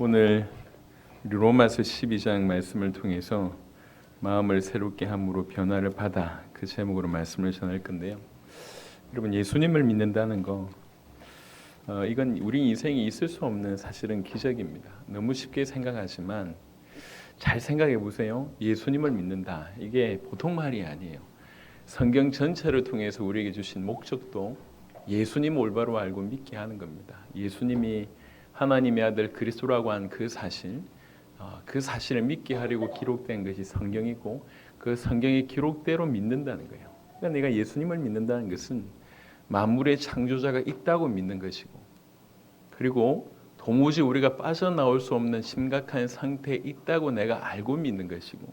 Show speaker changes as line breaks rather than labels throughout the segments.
오늘 우리 로마서 12장 말씀을 통해서 마음을 새롭게 함으로 변화를 받아, 그 제목으로 말씀을 전할 건데요. 여러분, 예수님을 믿는다는 거, 이건 우리 인생에 있을 수 없는 사실은 기적입니다. 너무 쉽게 생각하지만 잘 생각해 보세요. 예수님을 믿는다, 이게 보통 말이 아니에요. 성경 전체를 통해서 우리에게 주신 목적도 예수님 올바로 알고 믿게 하는 겁니다. 예수님이 하나님의 아들 그리스도라고 한 그 사실, 그 사실을 믿게 하려고 기록된 것이 성경이고, 그 성경의 기록대로 믿는다는 거예요. 그러니까 내가 예수님을 믿는다는 것은 만물의 창조자가 있다고 믿는 것이고, 그리고 도무지 우리가 빠져나올 수 없는 심각한 상태에 있다고 내가 알고 믿는 것이고,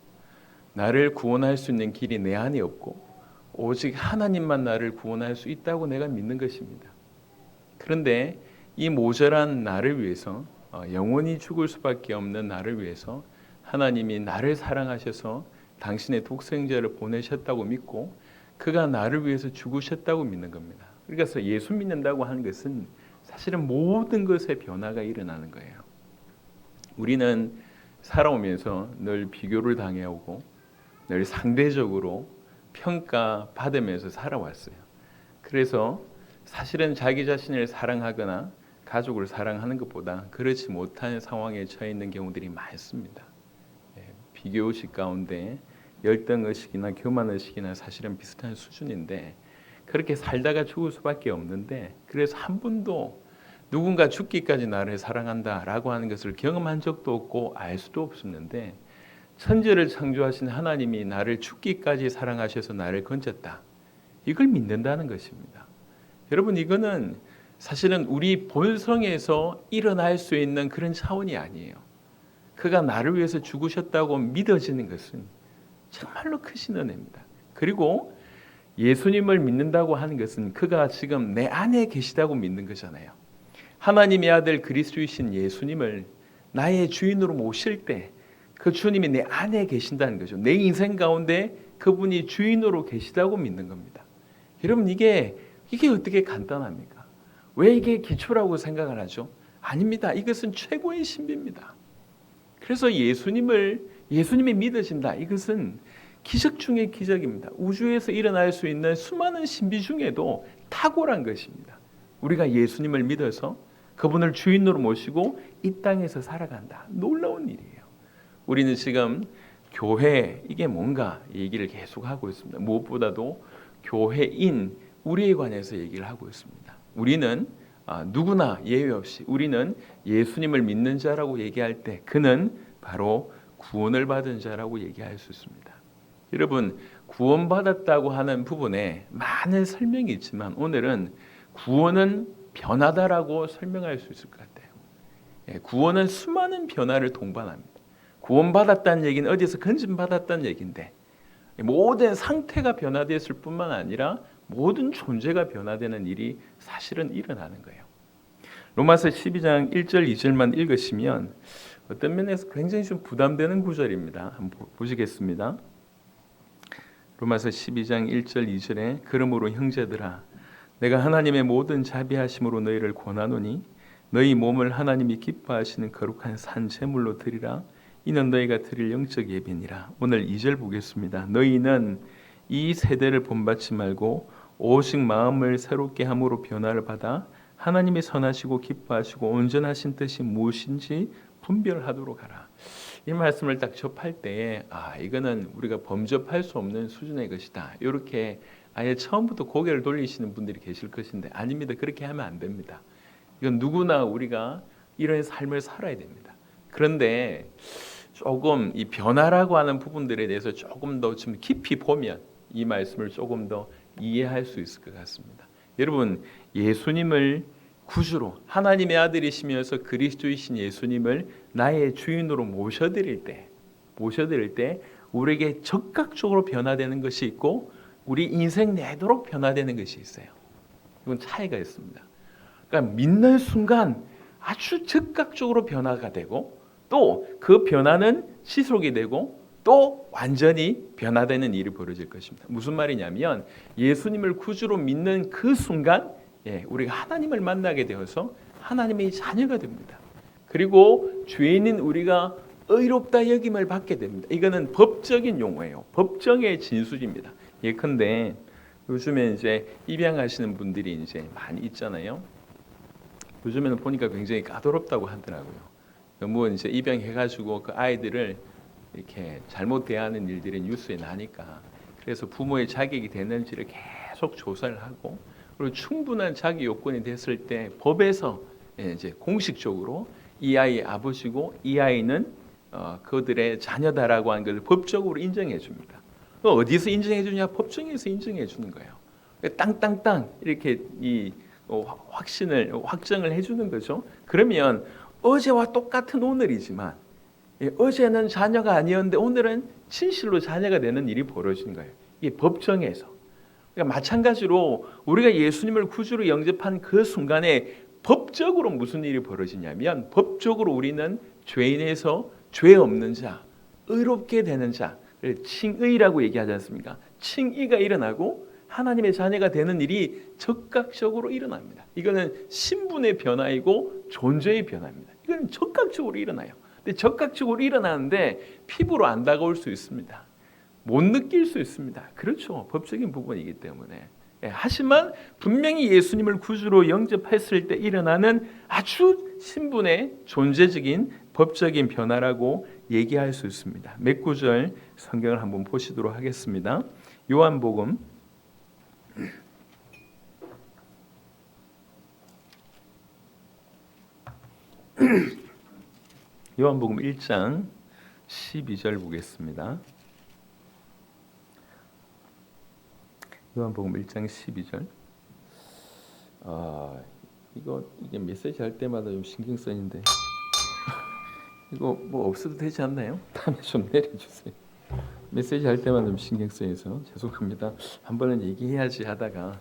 나를 구원할 수 있는 길이 내 안에 없고 오직 하나님만 나를 구원할 수 있다고 내가 믿는 것입니다. 그런데 이 모자란 나를 위해서, 영원히 죽을 수밖에 없는 나를 위해서 하나님이 나를 사랑하셔서 당신의 독생자를 보내셨다고 믿고, 그가 나를 위해서 죽으셨다고 믿는 겁니다. 그래서 예수 믿는다고 하는 것은 사실은 모든 것의 변화가 일어나는 거예요. 우리는 살아오면서 늘 비교를 당해오고 늘 상대적으로 평가받으면서 살아왔어요. 그래서 사실은 자기 자신을 사랑하거나 가족을 사랑하는 것보다 그렇지 못한 상황에 처해 있는 경우들이 많습니다. 비교의식 가운데 열등의식이나 교만의식이나 사실은 비슷한 수준인데, 그렇게 살다가 죽을 수밖에 없는데, 그래서 한 번도 누군가 죽기까지 나를 사랑한다라고 하는 것을 경험한 적도 없고 알 수도 없었는데, 천지를 창조하신 하나님이 나를 죽기까지 사랑하셔서 나를 건졌다, 이걸 믿는다는 것입니다. 여러분, 이거는 사실은 우리 본성에서 일어날 수 있는 그런 차원이 아니에요. 그가 나를 위해서 죽으셨다고 믿어지는 것은 정말로 크신 은혜입니다. 그리고 예수님을 믿는다고 하는 것은 그가 지금 내 안에 계시다고 믿는 거잖아요. 하나님의 아들 그리스도이신 예수님을 나의 주인으로 모실 때 그 주님이 내 안에 계신다는 거죠. 내 인생 가운데 그분이 주인으로 계시다고 믿는 겁니다. 여러분, 이게 어떻게 간단합니까? 왜 이게 기초라고 생각을 하죠? 아닙니다. 이것은 최고의 신비입니다. 그래서 예수님이 믿어진다, 이것은 기적 중의 기적입니다. 우주에서 일어날 수 있는 수많은 신비 중에도 탁월한 것입니다. 우리가 예수님을 믿어서 그분을 주인으로 모시고 이 땅에서 살아간다. 놀라운 일이에요. 우리는 지금 교회, 이게 뭔가 얘기를 계속하고 있습니다. 무엇보다도 교회인 우리에 관해서 얘기를 하고 있습니다. 우리는 누구나 예외 없이 우리는 예수님을 믿는 자라고 얘기할 때 그는 바로 구원을 받은 자라고 얘기할 수 있습니다. 여러분, 구원받았다고 하는 부분에 많은 설명이 있지만 오늘은 구원은 변화다라고 설명할 수 있을 것 같아요. 구원은 수많은 변화를 동반합니다. 구원받았다는 얘기는 어디서 건진받았다는 얘기인데, 모든 상태가 변화됐을 뿐만 아니라 모든 존재가 변화되는 일이 사실은 일어나는 거예요. 로마서 12장 1절 2절만 읽으시면 어떤 면에서 굉장히 좀 부담되는 구절입니다. 한번 보시겠습니다. 로마서 12장 1절 2절에 그러므로 형제들아, 내가 하나님의 모든 자비하심으로 너희를 권하노니 너희 몸을 하나님이 기뻐하시는 거룩한 산 제물로 드리라. 이는 너희가 드릴 영적 예배니라. 오늘 2절 보겠습니다. 너희는 이 세대를 본받지 말고 오직 마음을 새롭게 함으로 변화를 받아 하나님이 선하시고 기뻐하시고 온전하신 뜻이 무엇인지 분별하도록 하라. 이 말씀을 딱 접할 때에 이거는 우리가 범접할 수 없는 수준의 것이다, 이렇게 아예 처음부터 고개를 돌리시는 분들이 계실 것인데, 아닙니다. 그렇게 하면 안 됩니다. 이건 누구나 우리가 이런 삶을 살아야 됩니다. 그런데 조금 이 변화라고 하는 부분들에 대해서 조금 더 좀 깊이 보면 이 말씀을 조금 더 이해할 수 있을 것 같습니다. 여러분, 예수님을 구주로, 하나님의 아들이시면서 그리스도이신 예수님을 나의 주인으로 모셔드릴 때 우리에게 즉각적으로 변화되는 것이 있고 우리 인생 내도록 변화되는 것이 있어요. 이건 차이가 있습니다. 그러니까 믿는 순간 아주 즉각적으로 변화가 되고, 또 그 변화는 지속이 되고 또 완전히 변화되는 일이 벌어질 것입니다. 무슨 말이냐면, 예수님을 구주로 믿는 그 순간 우리가 하나님을 만나게 되어서 하나님의 자녀가 됩니다. 그리고 죄인인 우리가 의롭다 여김을 받게 됩니다. 이거는 법적인 용어예요. 법정의 진술입니다. 예컨대 요즘에 이제 입양하시는 분들이 이제 많이 있잖아요. 요즘에는 보니까 굉장히 까다롭다고 하더라고요. 너무 이제 입양해가지고 그 아이들을 이렇게 잘못 대하는 일들이 뉴스에 나니까, 그래서 부모의 자격이 되는지를 계속 조사를 하고, 그리고 충분한 자기 요건이 됐을 때 법에서 이제 공식적으로 이 아이의 아버지고 이 아이는 그들의 자녀다라고 하는 것을 법적으로 인정해 줍니다. 어디서 인정해 주냐? 법정에서 인정해 주는 거예요. 땅땅땅 이렇게 이 확정을 해주는 거죠. 그러면 어제와 똑같은 오늘이지만 어제는 자녀가 아니었는데 오늘은 진실로 자녀가 되는 일이 벌어진 거예요. 이게 법정에서. 그러니까 마찬가지로 우리가 예수님을 구주로 영접한 그 순간에 법적으로 무슨 일이 벌어지냐면, 법적으로 우리는 죄인에서 죄 없는 자, 의롭게 되는 자, 칭의라고 얘기하지 않습니까? 칭의가 일어나고 하나님의 자녀가 되는 일이 적극적으로 일어납니다. 이거는 신분의 변화이고 존재의 변화입니다. 이건 적극적으로 일어나요. 근데 적극적으로 일어나는데 피부로 안 다가올 수 있습니다. 못 느낄 수 있습니다. 그렇죠. 법적인 부분이기 때문에. 하지만 분명히 예수님을 구주로 영접했을 때 일어나는 아주 신분의 존재적인 법적인 변화라고 얘기할 수 있습니다. 몇 구절 성경을 한번 보시도록 하겠습니다. 요한복음 요한복음 1장 12절 보겠습니다. 요한복음 1장 12절. 이게 메시지 할 때마다 좀 신경 쓰이는데 이거 뭐 없어도 되지 않나요? 다음에 좀 내려주세요. 메시지 할 때마다 좀 신경 쓰여서 죄송합니다. 한 번은 얘기해야지 하다가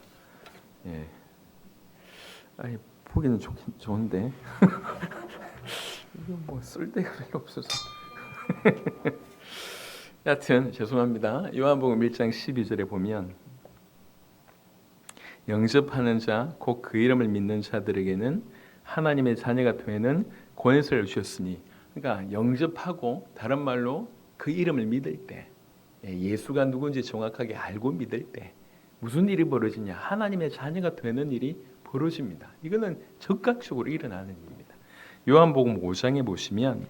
보기는 좋은데 이거 뭐 쓸 데가 별로 없어서 여하튼 죄송합니다. 요한복음 1장 12절에 보면 영접하는 자, 곧 그 이름을 믿는 자들에게는 하나님의 자녀가 되는 권세를 주셨으니, 그러니까 영접하고 다른 말로 그 이름을 믿을 때, 예수가 누군지 정확하게 알고 믿을 때 무슨 일이 벌어지냐? 하나님의 자녀가 되는 일이 벌어집니다. 이거는 적극적으로 일어나는 일입니다. 요한복음 5장에 보시면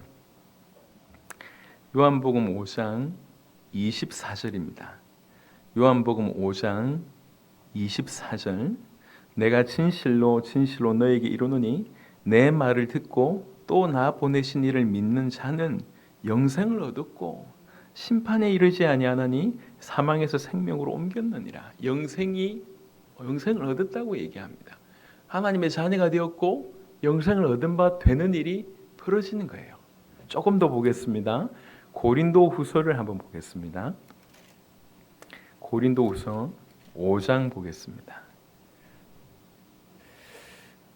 요한복음 5장 24절입니다. 요한복음 5장 24절. 내가 진실로 진실로 너에게 이르노니 내 말을 듣고 또 나 보내신 이를 믿는 자는 영생을 얻었고 심판에 이르지 아니하나니 사망에서 생명으로 옮겼느니라. 영생을 얻었다고 얘기합니다. 하나님의 자녀가 되었고 영생을 얻은 바 되는 일이 벌어지는 거예요. 조금 더 보겠습니다. 고린도후서를 한번 보겠습니다. 고린도후서 5장 보겠습니다.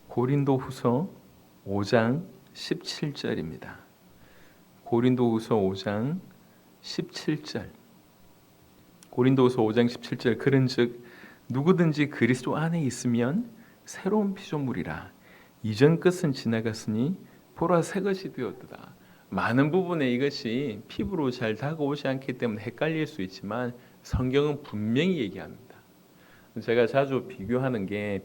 고린도후서 5장 17절입니다. 고린도후서 5장 17절. 고린도후서 5장 17절. 그런즉 누구든지 그리스도 안에 있으면 새로운 피조물이라. 이전 것은 지나갔으니 보라 새 것이 되었도다. 많은 부분에 이것이 피부로 잘 다가오지 않기 때문에 헷갈릴 수 있지만 성경은 분명히 얘기합니다. 제가 자주 비유하는 게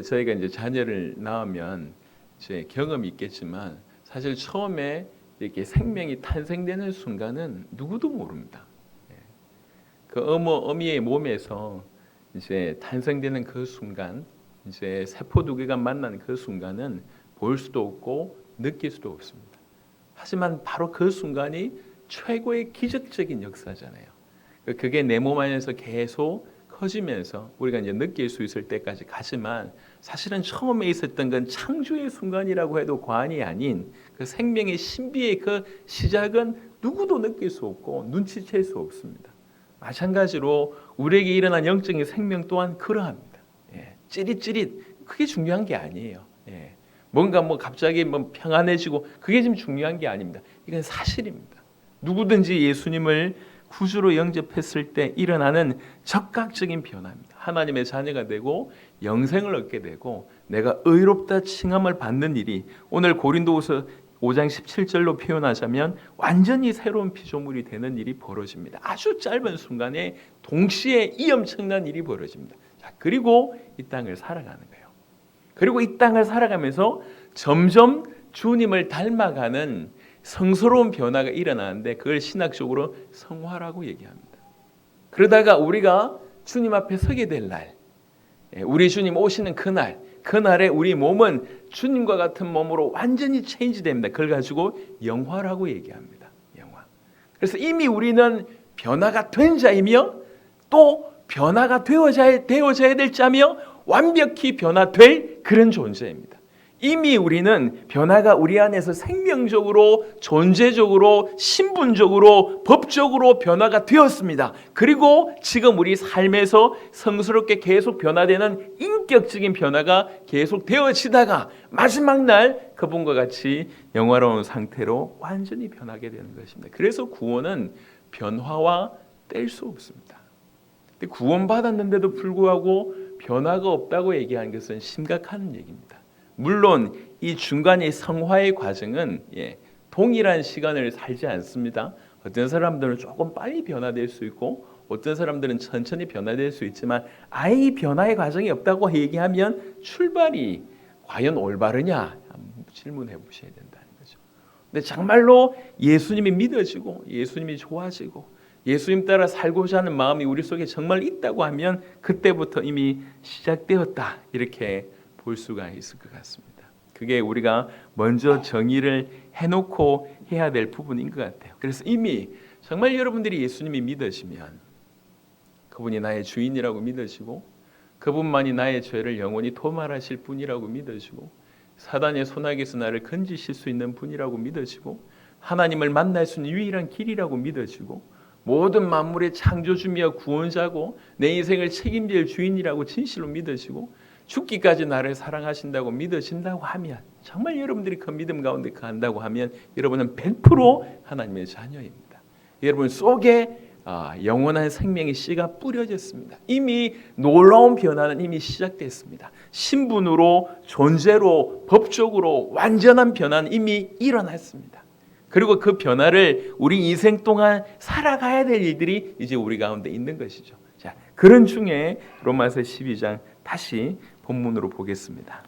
저희가 이제 자녀를 낳으면 이제 경험이 있겠지만 사실 처음에 이렇게 생명이 탄생되는 순간은 누구도 모릅니다. 그 어미의 몸에서 이제 탄생되는 그 순간, 이제 세포 두 개가 만나는 그 순간은 볼 수도 없고 느낄 수도 없습니다. 하지만 바로 그 순간이 최고의 기적적인 역사잖아요. 그게 내 몸 안에서 계속 커지면서 우리가 이제 느낄 수 있을 때까지 가지만 사실은 처음에 있었던 건 창조의 순간이라고 해도 과언이 아닌 그 생명의 신비의 그 시작은 누구도 느낄 수 없고 눈치챌 수 없습니다. 마찬가지로 우리에게 일어난 영적인 생명 또한 그러합니다. 찌릿찌릿 그게 중요한 게 아니에요. 뭔가 갑자기 평안해지고 그게 지금 중요한 게 아닙니다. 이건 사실입니다. 누구든지 예수님을 구주로 영접했을 때 일어나는 적극적인 변화입니다. 하나님의 자녀가 되고 영생을 얻게 되고 내가 의롭다 칭함을 받는 일이 오늘 고린도후서 5장 17절로 표현하자면 완전히 새로운 피조물이 되는 일이 벌어집니다. 아주 짧은 순간에 동시에 이 엄청난 일이 벌어집니다. 자, 그리고 이 땅을 살아가는 거예요. 그리고 이 땅을 살아가면서 점점 주님을 닮아가는 성스러운 변화가 일어나는데 그걸 신학적으로 성화라고 얘기합니다. 그러다가 우리가 주님 앞에 서게 될 날, 우리 주님 오시는 그날에 우리 몸은 주님과 같은 몸으로 완전히 체인지 됩니다. 그걸 가지고 영화라고 얘기합니다. 영화. 그래서 이미 우리는 변화가 된 자이며 또 변화가 되어져야 될 자며 완벽히 변화될 그런 존재입니다. 이미 우리는 변화가 우리 안에서 생명적으로, 존재적으로, 신분적으로, 법적으로 변화가 되었습니다. 그리고 지금 우리 삶에서 성스럽게 계속 변화되는 인격적인 변화가 계속 되어지다가 마지막 날 그분과 같이 영화로운 상태로 완전히 변하게 되는 것입니다. 그래서 구원은 변화와 뗄 수 없습니다. 구원받았는데도 불구하고 변화가 없다고 얘기하는 것은 심각한 얘기입니다. 물론 이 중간의 성화의 과정은 동일한 시간을 살지 않습니다. 어떤 사람들은 조금 빨리 변화될 수 있고 어떤 사람들은 천천히 변화될 수 있지만 아예 변화의 과정이 없다고 얘기하면 출발이 과연 올바르냐 질문해 보셔야 된다는 거죠. 근데 정말로 예수님이 믿어지고 예수님이 좋아지고 예수님 따라 살고자 하는 마음이 우리 속에 정말 있다고 하면 그때부터 이미 시작되었다 이렇게 볼 수가 있을 것 같습니다. 그게 우리가 먼저 정의를 해놓고 해야 될 부분인 것 같아요. 그래서 이미 정말 여러분들이 예수님이 믿으시면 그분이 나의 주인이라고 믿으시고 그분만이 나의 죄를 영원히 도말하실 분이라고 믿으시고 사단의 손아귀에서 나를 건지실 수 있는 분이라고 믿으시고 하나님을 만날 수 있는 유일한 길이라고 믿으시고 모든 만물의 창조주며 구원자고 내 인생을 책임질 주인이라고 진실로 믿으시고 죽기까지 나를 사랑하신다고 믿어진다고 하면 정말 여러분들이 그 믿음 가운데 간다고 하면 여러분은 100% 하나님의 자녀입니다. 여러분 속에 영원한 생명의 씨가 뿌려졌습니다. 이미 놀라운 변화는 이미 시작됐습니다. 신분으로 존재로 법적으로 완전한 변화는 이미 일어났습니다. 그리고 그 변화를 우리 인생 동안 살아가야 될 일들이 이제 우리 가운데 있는 것이죠. 자, 그런 중에 로마서 12장 다시 본문으로 보겠습니다.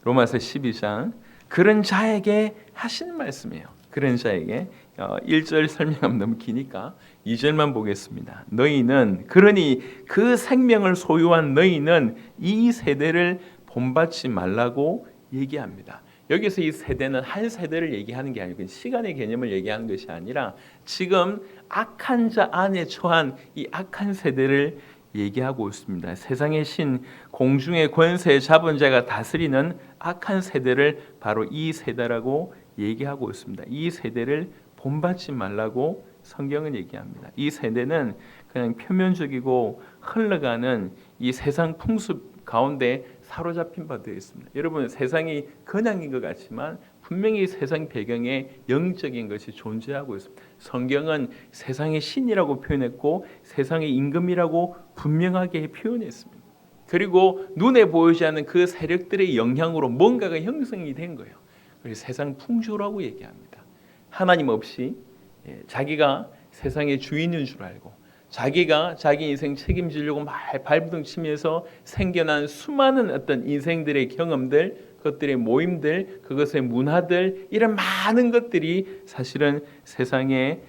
로마서 12장 그런 자에게 하시는 말씀이에요. 그런 자에게 1절 설명하면 너무 기니까 2절만 보겠습니다. 너희는 그러니 그 생명을 소유한 너희는 이 세대를 본받지 말라고 얘기합니다. 여기서 이 세대는 한 세대를 얘기하는 게 아니고 시간의 개념을 얘기하는 것이 아니라 지금 악한 자 안에 처한 이 악한 세대를 얘기하고 있습니다. 세상의 신, 공중의 권세 잡은 자가 다스리는 악한 세대를 바로 이 세대라고 얘기하고 있습니다. 이 세대를 본받지 말라고 성경은 얘기합니다. 이 세대는 그냥 표면적이고 흘러가는 이 세상 풍습 가운데 사로잡힌 바 되어 있습니다. 여러분 세상이 그냥인 것 같지만 분명히 세상 배경에 영적인 것이 존재하고 있습니다. 성경은 세상의 신이라고 표현했고 세상의 임금이라고 분명하게 표현했습니다. 그리고 눈에 보이지 않는 그 세력들의 영향으로 뭔가가 형성이 된 거예요. 그래서 세상 풍조라고 얘기합니다. 하나님 없이 자기가 세상의 주인인 줄 알고 자기가 자기 인생 책임지려고 발부둥 치면서 생겨난 수많은 어떤 인생들의 경험들, 그것들의 모임들, 그것의 문화들 이런 많은 것들이 사실은 세상의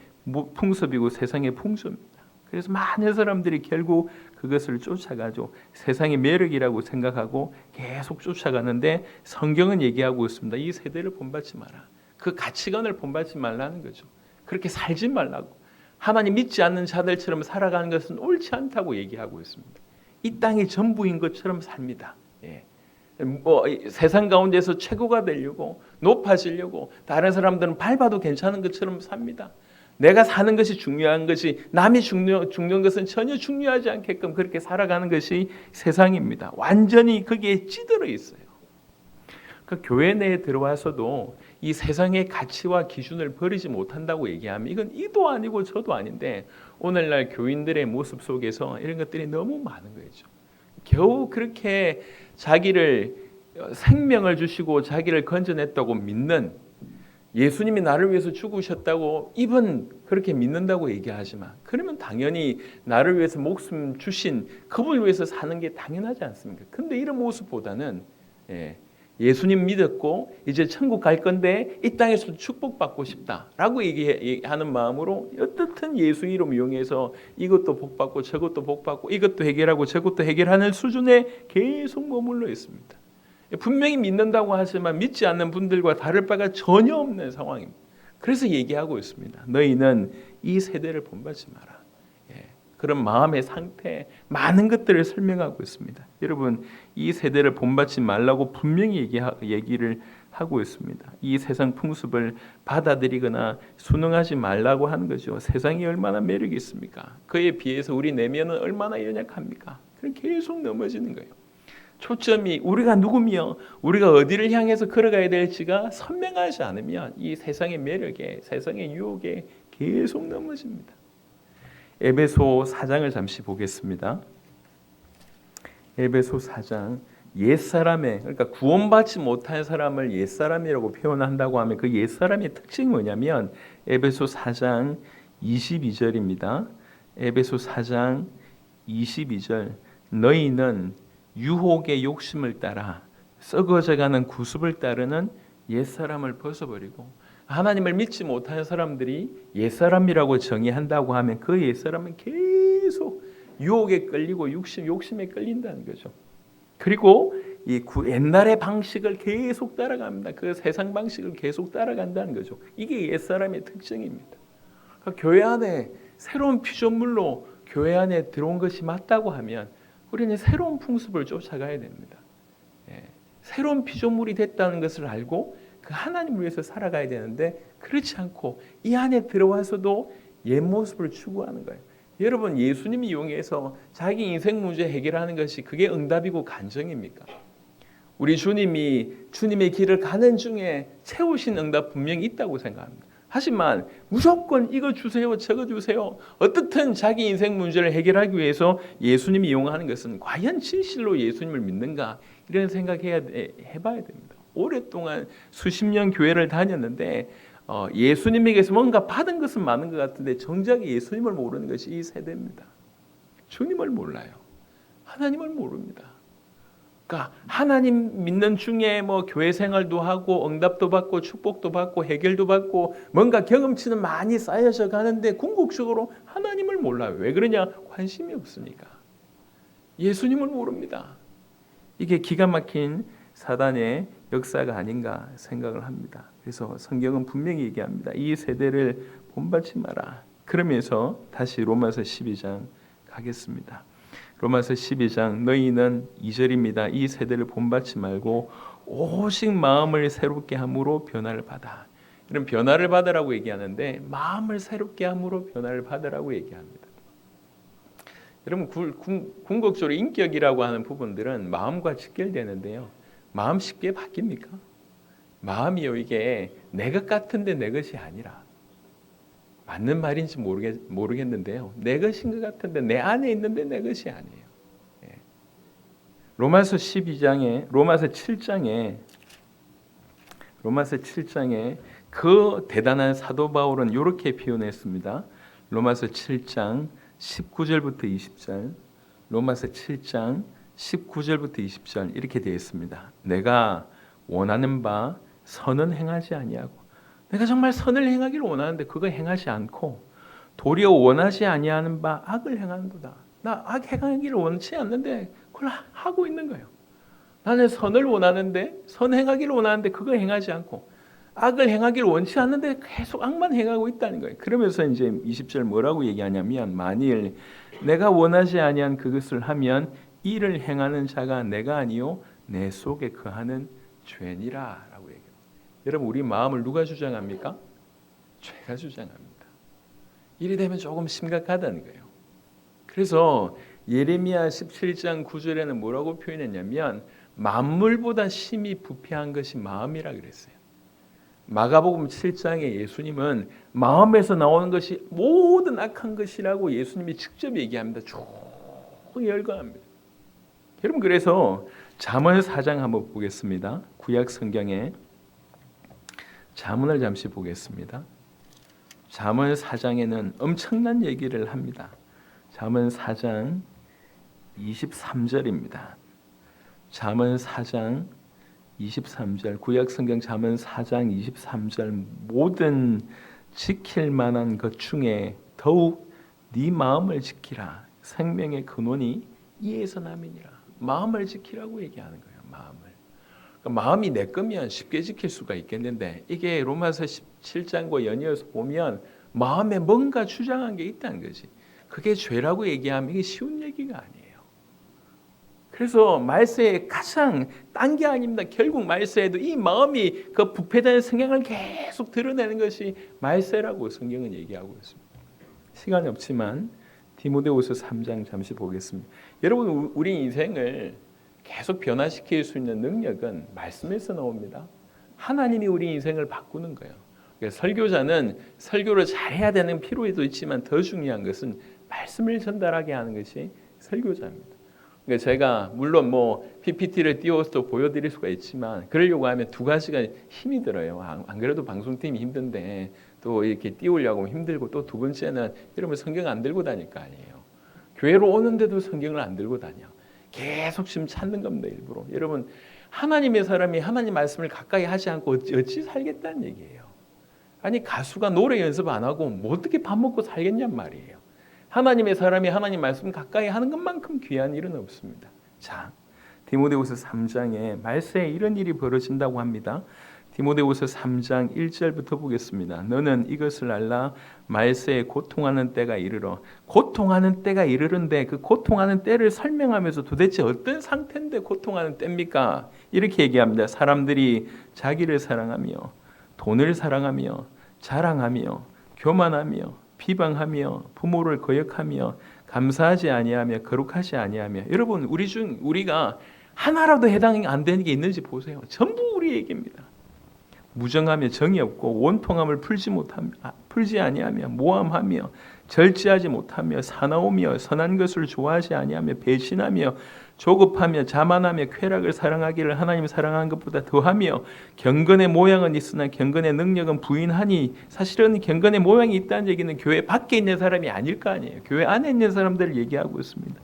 풍습이고 세상의 풍조입니다. 그래서 많은 사람들이 결국 그것을 쫓아가죠. 세상의 매력이라고 생각하고 계속 쫓아가는데 성경은 얘기하고 있습니다. 이 세대를 본받지 마라. 그 가치관을 본받지 말라는 거죠. 그렇게 살지 말라고. 하나님 믿지 않는 자들처럼 살아가는 것은 옳지 않다고 얘기하고 있습니다. 이 땅이 전부인 것처럼 삽니다. 세상 가운데서 최고가 되려고 높아지려고 다른 사람들은 밟아도 괜찮은 것처럼 삽니다. 내가 사는 것이 중요한 것이 남이 죽는 것은 전혀 중요하지 않게끔 그렇게 살아가는 것이 세상입니다. 완전히 거기에 찌들어 있어요. 그 교회 내에 들어와서도 이 세상의 가치와 기준을 버리지 못한다고 얘기하면 이건 이도 아니고 저도 아닌데 오늘날 교인들의 모습 속에서 이런 것들이 너무 많은 거죠. 겨우 그렇게 자기를 생명을 주시고 자기를 건져냈다고 믿는, 예수님이 나를 위해서 죽으셨다고 입은 그렇게 믿는다고 얘기하지만, 그러면 당연히 나를 위해서 목숨 주신 그분을 위해서 사는 게 당연하지 않습니까? 근데 이런 모습보다는 예수님 믿었고 이제 천국 갈 건데 이 땅에서 축복받고 싶다라고 얘기하는 마음으로 어떻든 예수 이름 이용해서 이것도 복받고 저것도 복받고 이것도 해결하고 저것도 해결하는 수준에 계속 머물러 있습니다. 분명히 믿는다고 하지만 믿지 않는 분들과 다를 바가 전혀 없는 상황입니다. 그래서 얘기하고 있습니다. 너희는 이 세대를 본받지 마라. 그런 마음의 상태, 많은 것들을 설명하고 있습니다. 여러분, 이 세대를 본받지 말라고 분명히 얘기를 하고 있습니다. 이 세상 풍습을 받아들이거나 순응하지 말라고 하는 거죠. 세상이 얼마나 매력이 있습니까? 그에 비해서 우리 내면은 얼마나 연약합니까? 계속 넘어지는 거예요. 초점이 우리가 누구며 우리가 어디를 향해서 걸어가야 될지가 선명하지 않으면 이 세상의 매력에, 세상의 유혹에 계속 넘어집니다. 에베소 4장을 잠시 보겠습니다. 에베소 4장, 옛사람의, 그러니까 구원받지 못한 사람을 옛사람이라고 표현한다고 하면 그 옛사람의 특징이 뭐냐면 에베소 4장 22절입니다. 에베소 4장 22절, 너희는 유혹의 욕심을 따라 썩어져가는 구습을 따르는 옛사람을 벗어버리고, 하나님을 믿지 못하는 사람들이 옛사람이라고 정의한다고 하면 그 옛사람은 계속 유혹에 끌리고 욕심에 끌린다는 거죠. 그리고 이 옛날의 방식을 계속 따라갑니다. 그 세상 방식을 계속 따라간다는 거죠. 이게 옛사람의 특징입니다. 그러니까 교회 안에 새로운 피조물로 교회 안에 들어온 것이 맞다고 하면 우리는 새로운 풍습을 쫓아가야 됩니다. 새로운 피조물이 됐다는 것을 알고 그 하나님을 위해서 살아가야 되는데, 그렇지 않고 이 안에 들어와서도 옛 모습을 추구하는 거예요. 여러분, 예수님이 이용해서 자기 인생 문제 해결하는 것이 그게 응답이고 간정입니까? 우리 주님이 주님의 길을 가는 중에 채우신 응답 분명히 있다고 생각합니다. 하지만 무조건 이거 주세요, 저거 주세요, 어떻든 자기 인생 문제를 해결하기 위해서 예수님이 이용하는 것은 과연 진실로 예수님을 믿는가, 이런 해봐야 됩니다. 오랫동안 수십 년 교회를 다녔는데 예수님에게서 뭔가 받은 것은 많은 것 같은데 정작 예수님을 모르는 것이 이 세대입니다. 주님을 몰라요. 하나님을 모릅니다. 그러니까 하나님 믿는 중에 뭐 교회 생활도 하고 응답도 받고 축복도 받고 해결도 받고 뭔가 경험치는 많이 쌓여져 가는데 궁극적으로 하나님을 몰라요. 왜 그러냐? 관심이 없으니까. 예수님을 모릅니다. 이게 기가 막힌 사단의 역사가 아닌가 생각을 합니다. 그래서 성경은 분명히 얘기합니다. 이 세대를 본받지 마라. 그러면서 다시 로마서 12장 가겠습니다. 로마서 12장, 너희는 2절입니다. 이 세대를 본받지 말고 오직 마음을 새롭게 함으로 변화를 받아. 이런 변화를 받으라고 얘기하는데 마음을 새롭게 함으로 변화를 받으라고 얘기합니다. 여러분, 궁극적으로 인격이라고 하는 부분들은 마음과 직결되는데요. 마음 쉽게 바뀝니까? 마음이요, 이게 내 것 같은데 내 것이 아니라, 맞는 말인지 모르겠는데요, 내 것인 것 같은데 내 안에 있는데 내 것이 아니에요. 로마서 7장에 그 대단한 사도 바울은 이렇게 표현했습니다. 로마서 7장 19절부터 20절, 로마서 7장 19절부터 20절 이렇게 되어 있습니다. 내가 원하는 바 선은 행하지 아니하고, 내가 정말 선을 행하기를 원하는데 그거 행하지 않고, 도리어 원하지 아니하는 바 악을 행하는도다. 나 악 행하기를 원치 않는데 그걸 하고 있는 거예요. 나는 선을 원하는데, 선 행하기를 원하는데 그거 행하지 않고, 악을 행하기를 원치 않는데 계속 악만 행하고 있다는 거예요. 그러면서 이제 20절 뭐라고 얘기하냐면, 만일 내가 원하지 아니한 그것을 하면 이를 행하는 자가 내가 아니요 내 속에 거하는 죄니라 라고 얘기해요. 여러분, 우리 마음을 누가 주장합니까? 죄가 주장합니다. 이래 되면 조금 심각하다는 거예요. 그래서 예레미야 17장 9절에는 뭐라고 표현했냐면, 만물보다 심히 부패한 것이 마음이라 그랬어요. 마가복음 7장에 예수님은 마음에서 나오는 것이 모든 악한 것이라고 예수님이 직접 얘기합니다. 쭉 열거합니다. 여러분 그래서 잠언 4장 한번 보겠습니다. 구약 성경에 잠언을 잠시 보겠습니다. 잠언 4장에는 엄청난 얘기를 합니다. 잠언 4장 23절입니다. 잠언 4장 23절 구약 성경 잠언 4장 23절 모든 지킬 만한 것 중에 더욱 네 마음을 지키라. 생명의 근원이 이에서 남이니라. 마음을 지키라고 얘기하는 거예요. 마음을. 그러니까 마음이 내 거면 쉽게 지킬 수가 있겠는데 이게 로마서 17장과 연이어서 보면 마음에 뭔가 주장한 게 있다는 거지. 그게 죄라고 얘기하면 이게 쉬운 얘기가 아니에요. 그래서 말세에 가장 딴 게 아닙니다. 결국 말세에도 이 마음이 그 부패되는 성향을 계속 드러내는 것이 말세라고 성경은 얘기하고 있습니다. 시간이 없지만 디모데후서 3장 잠시 보겠습니다. 여러분 우리 인생을 계속 변화시킬 수 있는 능력은 말씀에서 나옵니다. 하나님이 우리 인생을 바꾸는 거예요. 그러니까 설교자는 설교를 잘해야 되는 필요도 있지만 더 중요한 것은 말씀을 전달하게 하는 것이 설교자입니다. 그러니까 제가 물론 뭐 PPT를 띄워서 보여드릴 수가 있지만 그러려고 하면 두 가지가 힘이 들어요. 안 그래도 방송팀이 힘든데 또 이렇게 띄우려고 하면 힘들고 또 두 번째는 여러분 성경 안 들고 다닐 거 아니에요. 교회로 오는데도 성경을 안 들고 다녀. 계속 지금 찾는 겁니다. 일부러. 여러분 하나님의 사람이 하나님 말씀을 가까이 하지 않고 어찌 살겠다는 얘기예요. 아니 가수가 노래 연습 안 하고 뭐 어떻게 밥 먹고 살겠냔 말이에요. 하나님의 사람이 하나님 말씀 가까이 하는 것만큼 귀한 일은 없습니다. 자, 디모데후서 3장에 말세에 이런 일이 벌어진다고 합니다. 디모데후서 3장 1절부터 보겠습니다. 너는 이것을 알라. 말세에 고통하는 때가 이르러. 고통하는 때가 이르는데 그 고통하는 때를 설명하면서 도대체 어떤 상태인데 고통하는 때입니까? 이렇게 얘기합니다. 사람들이 자기를 사랑하며 돈을 사랑하며 자랑하며 교만하며 비방하며 부모를 거역하며 감사하지 아니하며 거룩하지 아니하며. 여러분 우리가 하나라도 해당이 안 되는 게 있는지 보세요. 전부 우리 얘기입니다. 무정하며 정이 없고 원통함을 풀지 아니하며 모함하며 절제하지 못하며 사나우며 선한 것을 좋아하지 아니하며 배신하며 조급하며 자만하며 쾌락을 사랑하기를 하나님 사랑하는 것보다 더하며 경건의 모양은 있으나 경건의 능력은 부인하니. 사실은 경건의 모양이 있다는 얘기는 교회 밖에 있는 사람이 아닐 거 아니에요. 교회 안에 있는 사람들을 얘기하고 있습니다.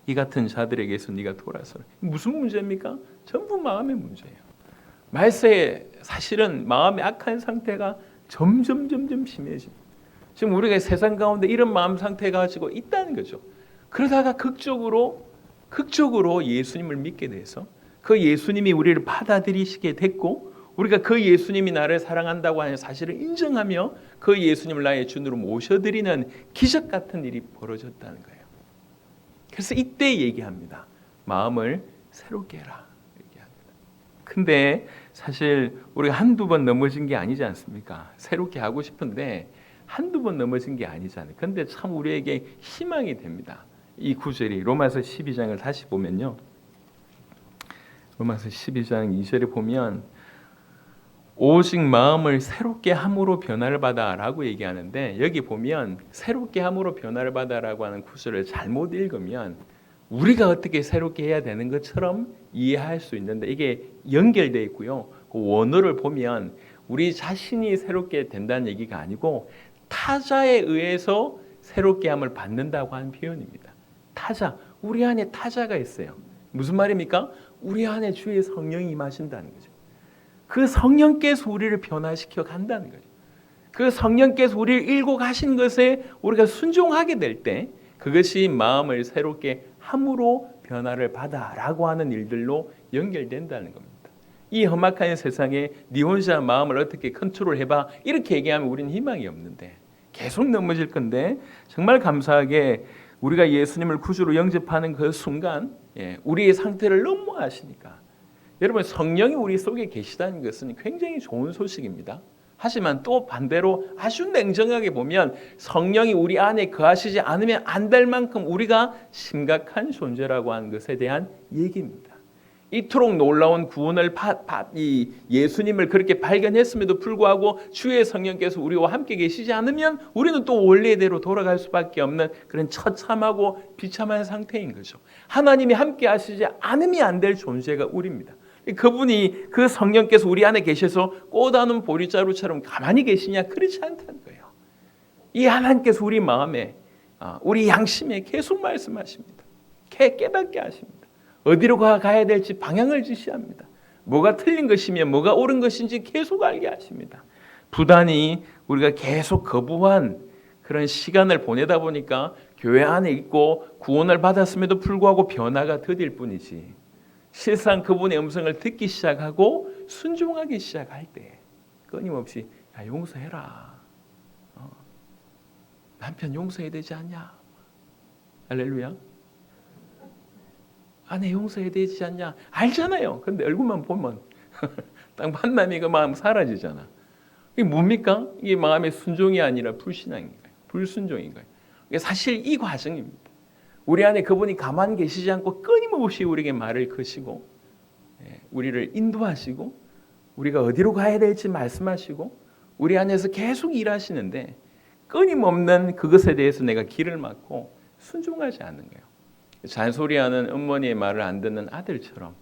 이 같은 자들에게서 네가 돌아서. 무슨 문제입니까? 전부 마음의 문제예요. 말세에 사실은 마음의 악한 상태가 점점 심해집니다. 지금 우리가 세상 가운데 이런 마음 상태 가지고 있다는 거죠. 그러다가 극적으로 예수님을 믿게 돼서 그 예수님이 우리를 받아들이시게 됐고 우리가 그 예수님이 나를 사랑한다고 하는 사실을 인정하며 그 예수님을 나의 주로 모셔드리는 기적 같은 일이 벌어졌다는 거예요. 그래서 이때 얘기합니다. 마음을 새롭게 해라. 근데 사실 우리가 한두 번 넘어진 게 아니지 않습니까? 새롭게 하고 싶은데 한두 번 넘어진 게 아니잖아요. 근데 참 우리에게 희망이 됩니다. 이 구절이 로마서 12장을 다시 보면요. 로마서 12장 2절에 보면 오직 마음을 새롭게 함으로 변화를 받아라고 얘기하는데 여기 보면 새롭게 함으로 변화를 받아라고 하는 구절을 잘못 읽으면 우리가 어떻게 새롭게 해야 되는 것처럼 이해할 수 있는데 이게 연결되어 있고요. 그 원어를 보면 우리 자신이 새롭게 된다는 얘기가 아니고 타자에 의해서 새롭게 함을 받는다고 하는 표현입니다. 타자, 우리 안에 타자가 있어요. 무슨 말입니까? 우리 안에 주의 성령이 임하신다는 거죠. 그 성령께서 우리를 변화시켜 간다는 거죠. 그 성령께서 우리를 일고 가신 것에 우리가 순종하게 될 때 그것이 마음을 새롭게 함으로 변화를 받아라고 하는 일들로 연결된다는 겁니다. 이 험악한 세상에 네 혼자 마음을 어떻게 컨트롤해봐 이렇게 얘기하면 우리는 희망이 없는데 계속 넘어질 건데 정말 감사하게 우리가 예수님을 구주로 영접하는 그 순간 우리의 상태를 너무 아시니까 여러분 성령이 우리 속에 계시다는 것은 굉장히 좋은 소식입니다. 하지만 또 반대로 아주 냉정하게 보면 성령이 우리 안에 거하시지 않으면 안 될 만큼 우리가 심각한 존재라고 하는 것에 대한 얘기입니다. 이토록 놀라운 구원을 이 예수님을 그렇게 발견했음에도 불구하고 주의 성령께서 우리와 함께 계시지 않으면 우리는 또 원래대로 돌아갈 수밖에 없는 그런 처참하고 비참한 상태인 거죠. 하나님이 함께 하시지 않으면 안 될 존재가 우리입니다. 그분이 그 성령께서 우리 안에 계셔서 꽃다운 보리자루처럼 가만히 계시냐? 그렇지 않다는 거예요. 이 하나님께서 우리 마음에 우리 양심에 계속 말씀하십니다. 깨닫게 하십니다. 어디로 가야 될지 방향을 지시합니다. 뭐가 틀린 것이며 뭐가 옳은 것인지 계속 알게 하십니다. 부단히 우리가 계속 거부한 그런 시간을 보내다 보니까 교회 안에 있고 구원을 받았음에도 불구하고 변화가 더딜 뿐이지, 실상 그분의 음성을 듣기 시작하고 순종하기 시작할 때 끊임없이 용서해라, 남편 용서해야 되지 않냐, 할렐루야, 아내 용서해야 되지 않냐, 알잖아요. 근데 얼굴만 보면 딱 만남이 그 마음 사라지잖아. 이게 뭡니까? 이게 마음의 순종이 아니라 불신앙인 거예요. 불순종인 거예요. 이게 사실 이 과정입니다. 우리 안에 그분이 가만히 계시지 않고 끊임없이 우리에게 말을 거시고, 우리를 인도하시고, 우리가 어디로 가야 될지 말씀하시고, 우리 안에서 계속 일하시는데 끊임없는 그것에 대해서 내가 귀를 막고 순종하지 않는 거예요. 잔소리하는 어머니의 말을 안 듣는 아들처럼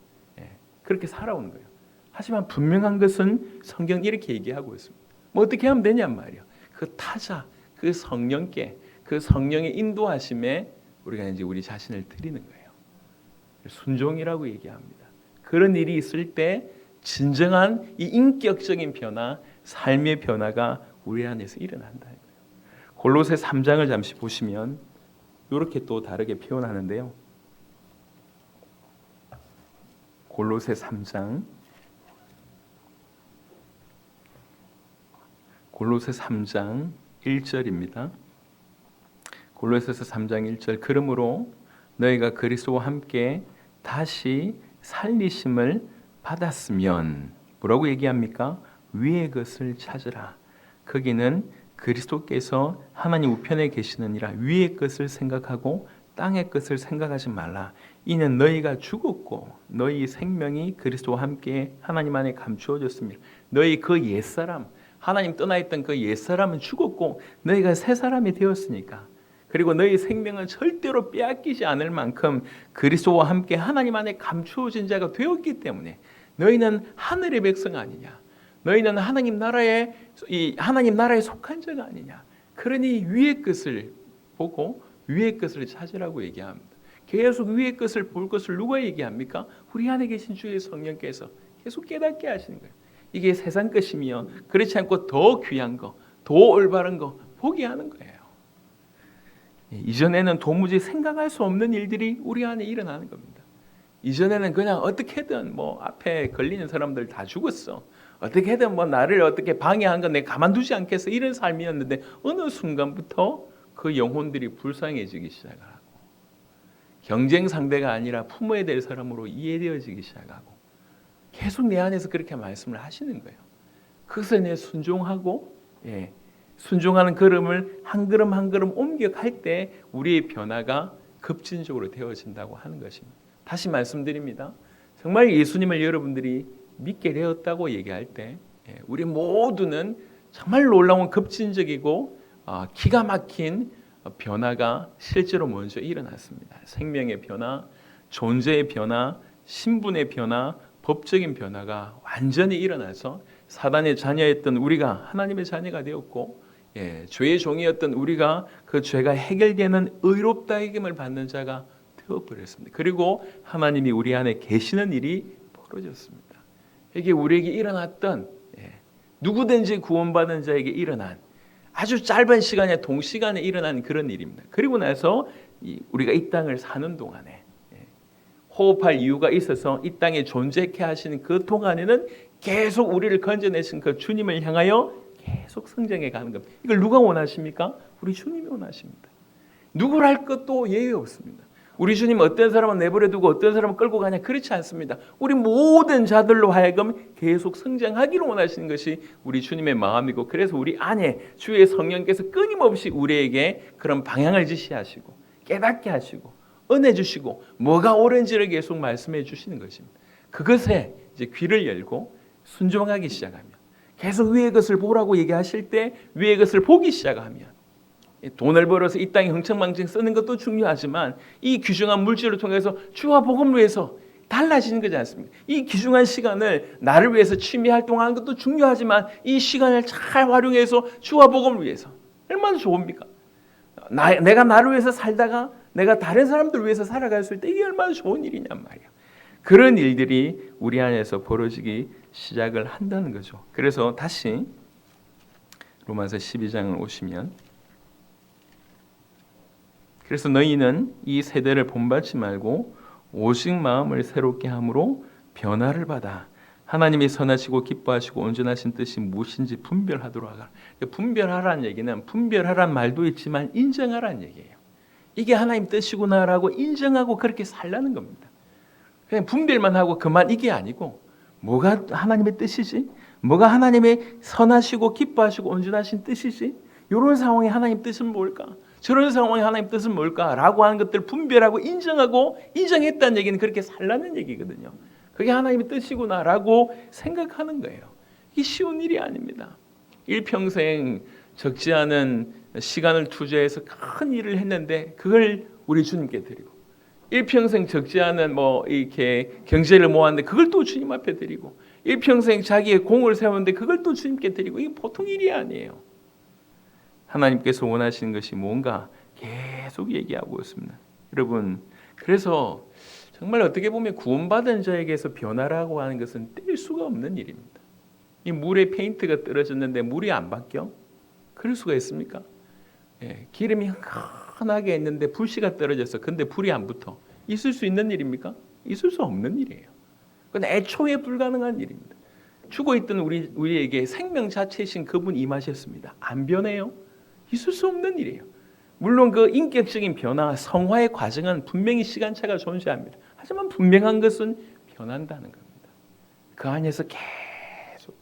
그렇게 살아온 거예요. 하지만 분명한 것은 성경 이렇게 얘기하고 있습니다. 뭐 어떻게 하면 되냔 말이야. 그 타자, 그 성령께, 그 성령의 인도하심에 우리가 이제 우리 자신을 드리는 거예요. 순종이라고 얘기합니다. 그런 일이 있을 때 진정한 이 인격적인 변화, 삶의 변화가 우리 안에서 일어난다는 거예요. 골로새 3장을 잠시 보시면 이렇게 또 다르게 표현하는데요. 골로새 3장, 골로새 3장 1절입니다. 골로새서 3장 1절, 그러므로 너희가 그리스도와 함께 다시 살리심을 받았으면 뭐라고 얘기합니까? 위의 것을 찾으라. 거기는 그리스도께서 하나님 우편에 계시느니라. 위의 것을 생각하고 땅의 것을 생각하지 말라. 이는 너희가 죽었고 너희 생명이 그리스도와 함께 하나님 안에 감추어졌습니다. 너희 그 옛사람, 하나님 떠나 있던 그 옛사람은 죽었고 너희가 새 사람이 되었으니까, 그리고 너희 생명은 절대로 빼앗기지 않을 만큼 그리스도와 함께 하나님 안에 감추어진 자가 되었기 때문에 너희는 하늘의 백성 아니냐, 너희는 하나님 나라에 속한 자가 아니냐. 그러니 위의 것을 보고 위의 것을 찾으라고 얘기합니다. 계속 위의 것을 볼 것을 누가 얘기합니까? 우리 안에 계신 주의 성령께서 계속 깨닫게 하시는 거예요. 이게 세상 것이며 그렇지 않고 더 귀한 거, 더 올바른 거 보게 하는 거예요. 이전에는 도무지 생각할 수 없는 일들이 우리 안에 일어나는 겁니다. 이전에는 그냥 어떻게든 뭐 앞에 걸리는 사람들 다 죽었어, 어떻게든 뭐 나를 어떻게 방해한 건 내가 가만두지 않겠어, 이런 삶이었는데 어느 순간부터 그 영혼들이 불쌍해지기 시작하고 경쟁 상대가 아니라 품어야 될 사람으로 이해되어지기 시작하고 계속 내 안에서 그렇게 말씀을 하시는 거예요. 그것에 내 순종하고 순종하는 걸음을 한 걸음 한 걸음 옮겨갈 때 우리의 변화가 급진적으로 되어진다고 하는 것입니다. 다시 말씀드립니다. 정말 예수님을 여러분들이 믿게 되었다고 얘기할 때 우리 모두는 정말 놀라운 급진적이고 기가 막힌 변화가 실제로 먼저 일어났습니다. 생명의 변화, 존재의 변화, 신분의 변화, 법적인 변화가 완전히 일어나서 사단의 자녀였던 우리가 하나님의 자녀가 되었고, 죄의 종이었던 우리가 그 죄가 해결되는 의롭다 여김을 받는 자가 되어버렸습니다. 그리고 하나님이 우리 안에 계시는 일이 벌어졌습니다. 이게 우리에게 일어났던, 누구든지 구원받은 자에게 일어난 아주 짧은 시간에 동시간에 일어난 그런 일입니다. 그리고 나서 우리가 이 땅을 사는 동안에 호흡할 이유가 있어서 이 땅에 존재케 하시는 그 동안에는 계속 우리를 건져내신 그 주님을 향하여 계속 성장해 가는 겁니다. 이걸 누가 원하십니까? 우리 주님이 원하십니다. 누구랄 것도 예외 없습니다. 우리 주님 어떤 사람은 내버려 두고 어떤 사람은 끌고 가냐, 그렇지 않습니다. 우리 모든 자들로 하여금 계속 성장하기를 원하시는 것이 우리 주님의 마음이고, 그래서 우리 안에 주의 성령께서 끊임없이 우리에게 그런 방향을 지시하시고 깨닫게 하시고 은혜 주시고 뭐가 옳은지를 계속 말씀해 주시는 것입니다. 그것에 이제 귀를 열고 순종하기 시작하면, 계속 위의 것을 보라고 얘기하실 때 위의 것을 보기 시작하면, 돈을 벌어서 이 땅에 흥청망청 쓰는 것도 중요하지만 이 귀중한 물질을 통해서 주와 복음을 위해서 달라지는 거지 않습니까? 이 귀중한 시간을 나를 위해서 취미 활동하는 것도 중요하지만 이 시간을 잘 활용해서 주와 복음을 위해서, 얼마나 좋습니까? 내가 나를 위해서 살다가 내가 다른 사람들 위해서 살아갈 수 있다. 이게 얼마나 좋은 일이냔 말이야. 그런 일들이 우리 안에서 벌어지기 시작을 한다는 거죠. 그래서 다시 로마서 12장을 오시면, 그래서 너희는 이 세대를 본받지 말고 오직 마음을 새롭게 함으로 변화를 받아 하나님이 선하시고 기뻐하시고 온전하신 뜻이 무엇인지 분별하도록 하라. 분별하라는 얘기는, 분별하라는 말도 있지만 인정하라는 얘기예요. 이게 하나님 뜻이구나라고 인정하고 그렇게 살라는 겁니다. 그냥 분별만 하고 그만, 이게 아니고 뭐가 하나님의 뜻이지? 뭐가 하나님의 선하시고 기뻐하시고 온전하신 뜻이지? 이런 상황에 하나님 뜻은 뭘까? 저런 상황에 하나님 뜻은 뭘까? 라고 하는 것들을 분별하고 인정하고, 인정했다는 얘기는 그렇게 살라는 얘기거든요. 그게 하나님의 뜻이구나 라고 생각하는 거예요. 이게 쉬운 일이 아닙니다. 일평생 적지 않은 시간을 투자해서 큰 일을 했는데 그걸 우리 주님께 드리고, 일평생 적지 않은 이렇게 경제를 모았는데 그걸 또 주님 앞에 드리고, 일평생 자기의 공을 세웠는데 그걸 또 주님께 드리고, 이게 보통 일이 아니에요. 하나님께서 원하시는 것이 뭔가 계속 얘기하고 있습니다. 여러분, 그래서 정말 어떻게 보면 구원받은 자에게서 변화라고 하는 것은 뗄 수가 없는 일입니다. 이 물에 페인트가 떨어졌는데 물이 안 바뀌어? 그럴 수가 있습니까? 기름이 환하게 있는데 불씨가 떨어졌어. 근데 불이 안 붙어. 있을 수 있는 일입니까? 있을 수 없는 일이에요. 그건 애초에 불가능한 일입니다. 죽어있던 우리에게 생명 자체이신 그분 임하셨습니다. 안 변해요? 있을 수 없는 일이에요. 물론 그 인격적인 변화, 성화의 과정은 분명히 시간차가 존재합니다. 하지만 분명한 것은 변한다는 겁니다. 그 안에서 계속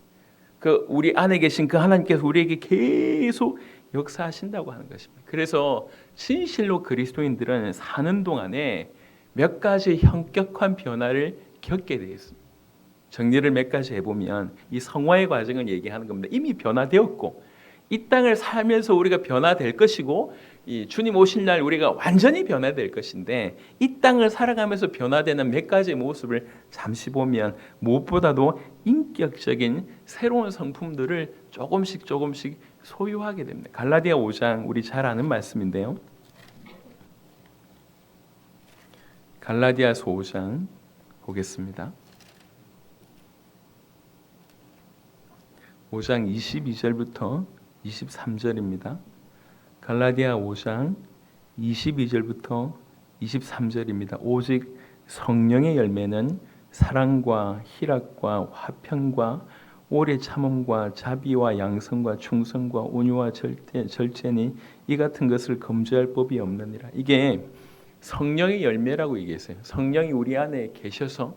우리 안에 계신 그 하나님께서 우리에게 계속 역사하신다고 하는 것입니다. 그래서 진실로 그리스도인들은 사는 동안에 몇 가지 현격한 변화를 겪게 되어 있습니다. 정리를 몇 가지 해보면 이 성화의 과정을 얘기하는 겁니다. 이미 변화되었고, 이 땅을 살면서 우리가 변화될 것이고, 이 주님 오실 날 우리가 완전히 변화될 것인데, 이 땅을 살아가면서 변화되는 몇 가지 모습을 잠시 보면 무엇보다도 인격적인 새로운 성품들을 조금씩 소유하게 됩니다. 갈라디아 5장, 우리 잘 아는 말씀인데요. 갈라디아서 5장 보겠습니다. 5장 22절부터 23절입니다. 갈라디아 5장 22절부터 23절입니다. 오직 성령의 열매는 사랑과 희락과 화평과 오래 참음과 자비와 양성과 충성과 온유와 절제니 이 같은 것을 금지할 법이 없느니라. 이게 성령의 열매라고 얘기했어요. 성령이 우리 안에 계셔서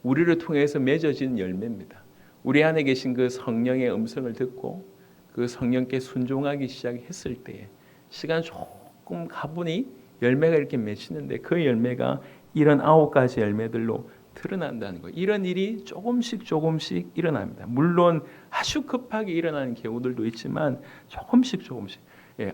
우리를 통해서 맺어진 열매입니다. 우리 안에 계신 그 성령의 음성을 듣고 그 성령께 순종하기 시작했을 때 시간 조금 가보니 열매가 이렇게 맺히는데, 그 열매가 이런 9가지 열매들로 드러난다는 거예요. 이런 일이 조금씩 일어납니다. 물론 아주 급하게 일어나는 경우들도 있지만 조금씩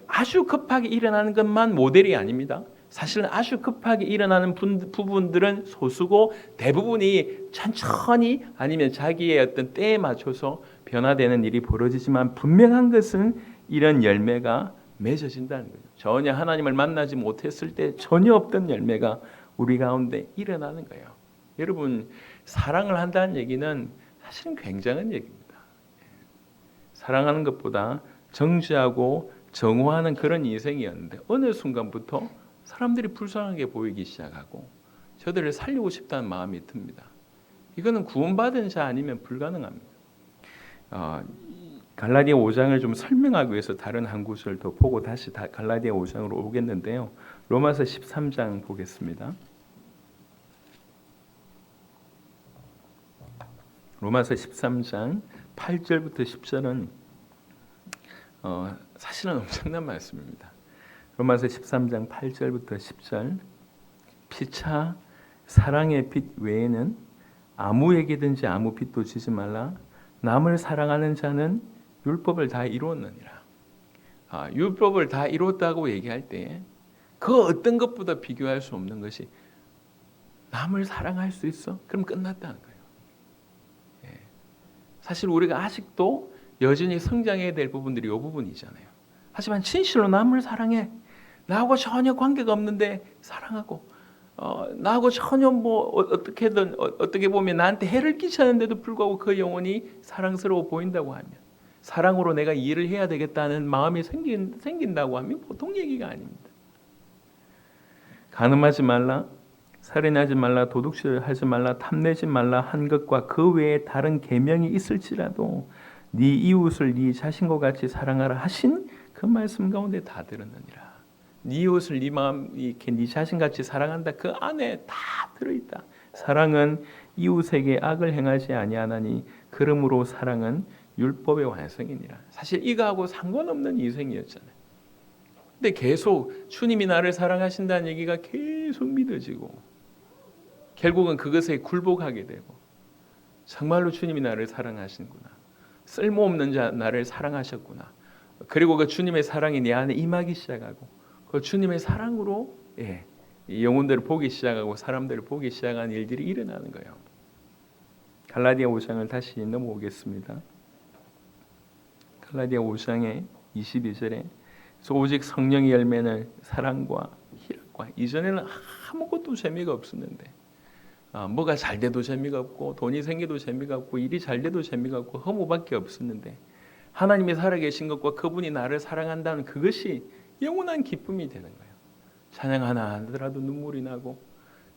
아주 급하게 일어나는 것만 모델이 아닙니다. 사실은 아주 급하게 일어나는 부분들은 소수고, 대부분이 천천히 아니면 자기의 어떤 때에 맞춰서 변화되는 일이 벌어지지만, 분명한 것은 이런 열매가 맺어진다는 거죠. 전혀 하나님을 만나지 못했을 때 전혀 없던 열매가 우리 가운데 일어나는 거예요. 여러분, 사랑을 한다는 얘기는 사실은 굉장한 얘기입니다. 사랑하는 것보다 정죄하고 정오하는 그런 인생이었는데, 어느 순간부터 사람들이 불쌍하게 보이기 시작하고 저들을 살리고 싶다는 마음이 듭니다. 이거는 구원받은 자 아니면 불가능합니다. 갈라디아 5장을 좀 설명하기 위해서 다른 한 구절 더 보고 다시 갈라디아 5장으로 오겠는데요. 로마서 13장 보겠습니다. 로마서 13장 8절부터 10절은 사실은 엄청난 말씀입니다. 로마서 13장 8절부터 10절. 피차 사랑의 빛 외에는 아무에게든지 아무 빚도 지지 말라. 남을 사랑하는 자는 율법을 다 이루었느니라. 율법을 다 이뤘다고 얘기할 때 그 어떤 것보다 비교할 수 없는 것이 남을 사랑할 수 있어? 그럼 끝났다는 거예요. 사실 우리가 아직도 여전히 성장해야 될 부분들이 이 부분이잖아요. 하지만 진실로 남을 사랑해. 나하고 전혀 관계가 없는데 사랑하고 나하고 전혀 어떻게든 어떻게 보면 나한테 해를 끼치는데도 불구하고 그 영혼이 사랑스러워 보인다고 하면 사랑으로 내가 일을 해야 되겠다는 마음이 생긴다고 하면 보통 얘기가 아닙니다. 간음하지 말라, 살인하지 말라, 도둑질하지 말라, 탐내지 말라 한 것과 그 외에 다른 계명이 있을지라도 네 이웃을 네 자신과 같이 사랑하라 하신 그 말씀 가운데 다 들었느니라. 네 이웃을 네 마음 이렇게 네 자신같이 사랑한다. 그 안에 다 들어있다. 사랑은 이웃에게 악을 행하지 아니하나니 그러므로 사랑은 율법의 완성이니라. 사실 이거하고 상관없는 인생이었잖아요. 근데 계속 주님이 나를 사랑하신다는 얘기가 계속 믿어지고 결국은 그것에 굴복하게 되고 정말로 주님이 나를 사랑하시는구나. 쓸모없는 자 나를 사랑하셨구나. 그리고 그 주님의 사랑이 내 안에 임하기 시작하고 그 주님의 사랑으로 영혼들을 보기 시작하고 사람들을 보기 시작한 일들이 일어나는 거예요. 갈라디아 5장을 다시 넘어오겠습니다. 갈라디아 5장의 22절에 오직 성령의 열매는 사랑과 희락과. 이전에는 아무것도 재미가 없었는데 뭐가 잘 돼도 재미가 없고 돈이 생겨도 재미가 없고 일이 잘 돼도 재미가 없고 허무밖에 없었는데 하나님이 살아계신 것과 그분이 나를 사랑한다는 그것이 영원한 기쁨이 되는 거예요. 찬양 하나 하더라도 눈물이 나고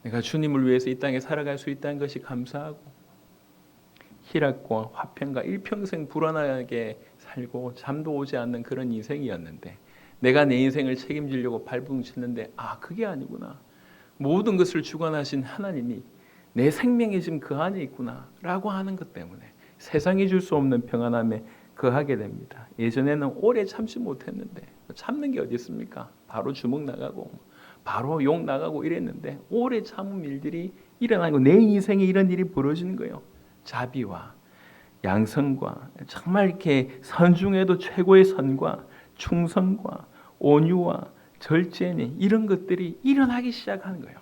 내가 주님을 위해서 이 땅에 살아갈 수 있다는 것이 감사하고 희락과 화평과 일평생 불안하게 살고 잠도 오지 않는 그런 인생이었는데 내가 내 인생을 책임지려고 발버둥치는데 그게 아니구나. 모든 것을 주관하신 하나님이 내 생명이 지금 그 안에 있구나 라고 하는 것 때문에 세상이 줄 수 없는 평안함에 거하게 됩니다. 예전에는 오래 참지 못했는데 참는 게 어디 있습니까? 바로 주먹 나가고 바로 욕 나가고 이랬는데 오래 참은 일들이 일어나고 내 인생에 이런 일이 벌어지는 거예요. 자비와 양성과 정말 이렇게 선 중에도 최고의 선과 충성과 온유와 절제니 이런 것들이 일어나기 시작하는 거예요.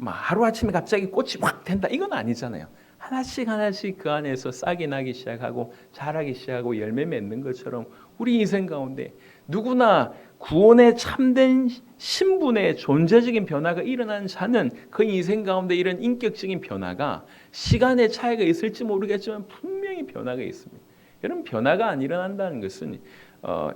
하루아침에 갑자기 꽃이 확 된다 이건 아니잖아요. 하나씩 하나씩 그 안에서 싹이 나기 시작하고 자라기 시작하고 열매 맺는 것처럼 우리 인생 가운데 누구나 구원의 참된 신분의 존재적인 변화가 일어나는 자는 그 인생 가운데 이런 인격적인 변화가 시간의 차이가 있을지 모르겠지만 분명히 변화가 있습니다. 여러분 변화가 안 일어난다는 것은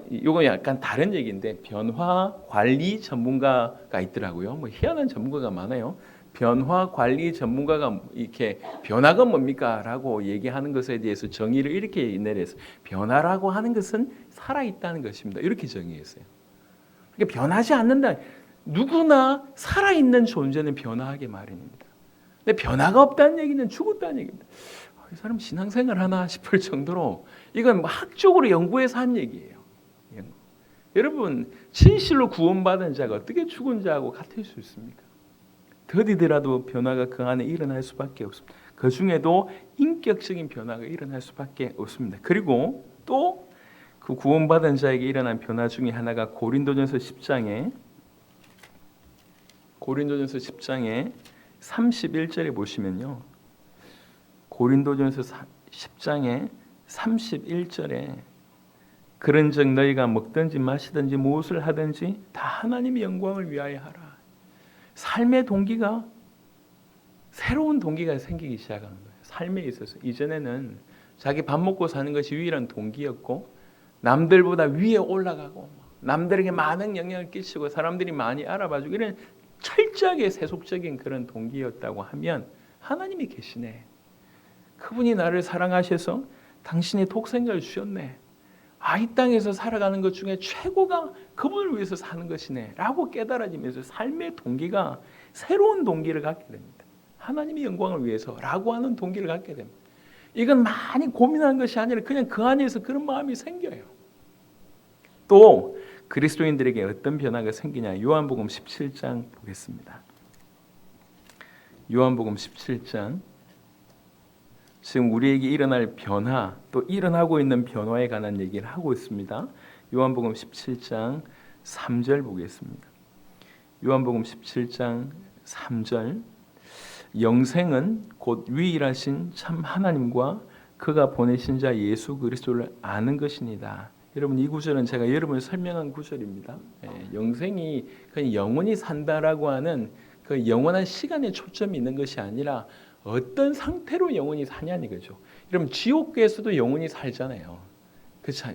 이거 약간 다른 얘기인데 변화 관리 전문가가 있더라고요. 희한한 전문가가 많아요. 변화 관리 전문가가 이렇게 변화가 뭡니까? 라고 얘기하는 것에 대해서 정의를 이렇게 내려서 변화라고 하는 것은 살아있다는 것입니다. 이렇게 정의했어요. 그러니까 변하지 않는다. 누구나 살아있는 존재는 변화하게 마련입니다. 근데 변화가 없다는 얘기는 죽었다는 얘기입니다. 이 사람 신앙생활 하나 싶을 정도로 이건 학적으로 연구해서 한 얘기예요. 여러분 진실로 구원받은 자가 어떻게 죽은 자하고 같을 수 있습니까? 더디더라도 변화가 그 안에 일어날 수밖에 없습니다. 그 중에도 인격적인 변화가 일어날 수밖에 없습니다. 그리고 또 그 구원받은 자에게 일어난 변화 중에 하나가 고린도전서 10장에 31절에 보시면요. 고린도전서 10장에 31절에 그런즉 너희가 먹든지 마시든지 무엇을 하든지 다 하나님의 영광을 위하여 하라. 삶의 동기가 새로운 동기가 생기기 시작하는 거예요. 삶에 있어서 이전에는 자기 밥 먹고 사는 것이 유일한 동기였고 남들보다 위에 올라가고 남들에게 많은 영향을 끼치고 사람들이 많이 알아봐주고 이런 철저하게 세속적인 그런 동기였다고 하면 하나님이 계시네. 그분이 나를 사랑하셔서 당신의 독생자를 주셨네. 이 땅에서 살아가는 것 중에 최고가 그분을 위해서 사는 것이네 라고 깨달아지면서 삶의 동기가 새로운 동기를 갖게 됩니다. 하나님의 영광을 위해서 라고 하는 동기를 갖게 됩니다. 이건 많이 고민하는 것이 아니라 그냥 그 안에서 그런 마음이 생겨요. 또 그리스도인들에게 어떤 변화가 생기냐. 요한복음 17장 보겠습니다. 요한복음 17장 지금 우리에게 일어날 변화, 또 일어나고 있는 변화에 관한 얘기를 하고 있습니다. 요한복음 17장 3절 보겠습니다. 요한복음 17장 3절 영생은 곧 유일하신 참 하나님과 그가 보내신 자 예수 그리스도를 아는 것이니다. 여러분 이 구절은 제가 여러분을 설명한 구절입니다. 영생이 그냥 영원히 산다라고 하는 그 영원한 시간에 초점이 있는 것이 아니라 어떤 상태로 영원히 사냐는 거죠. 여러분 지옥에서도 영원히 살잖아요.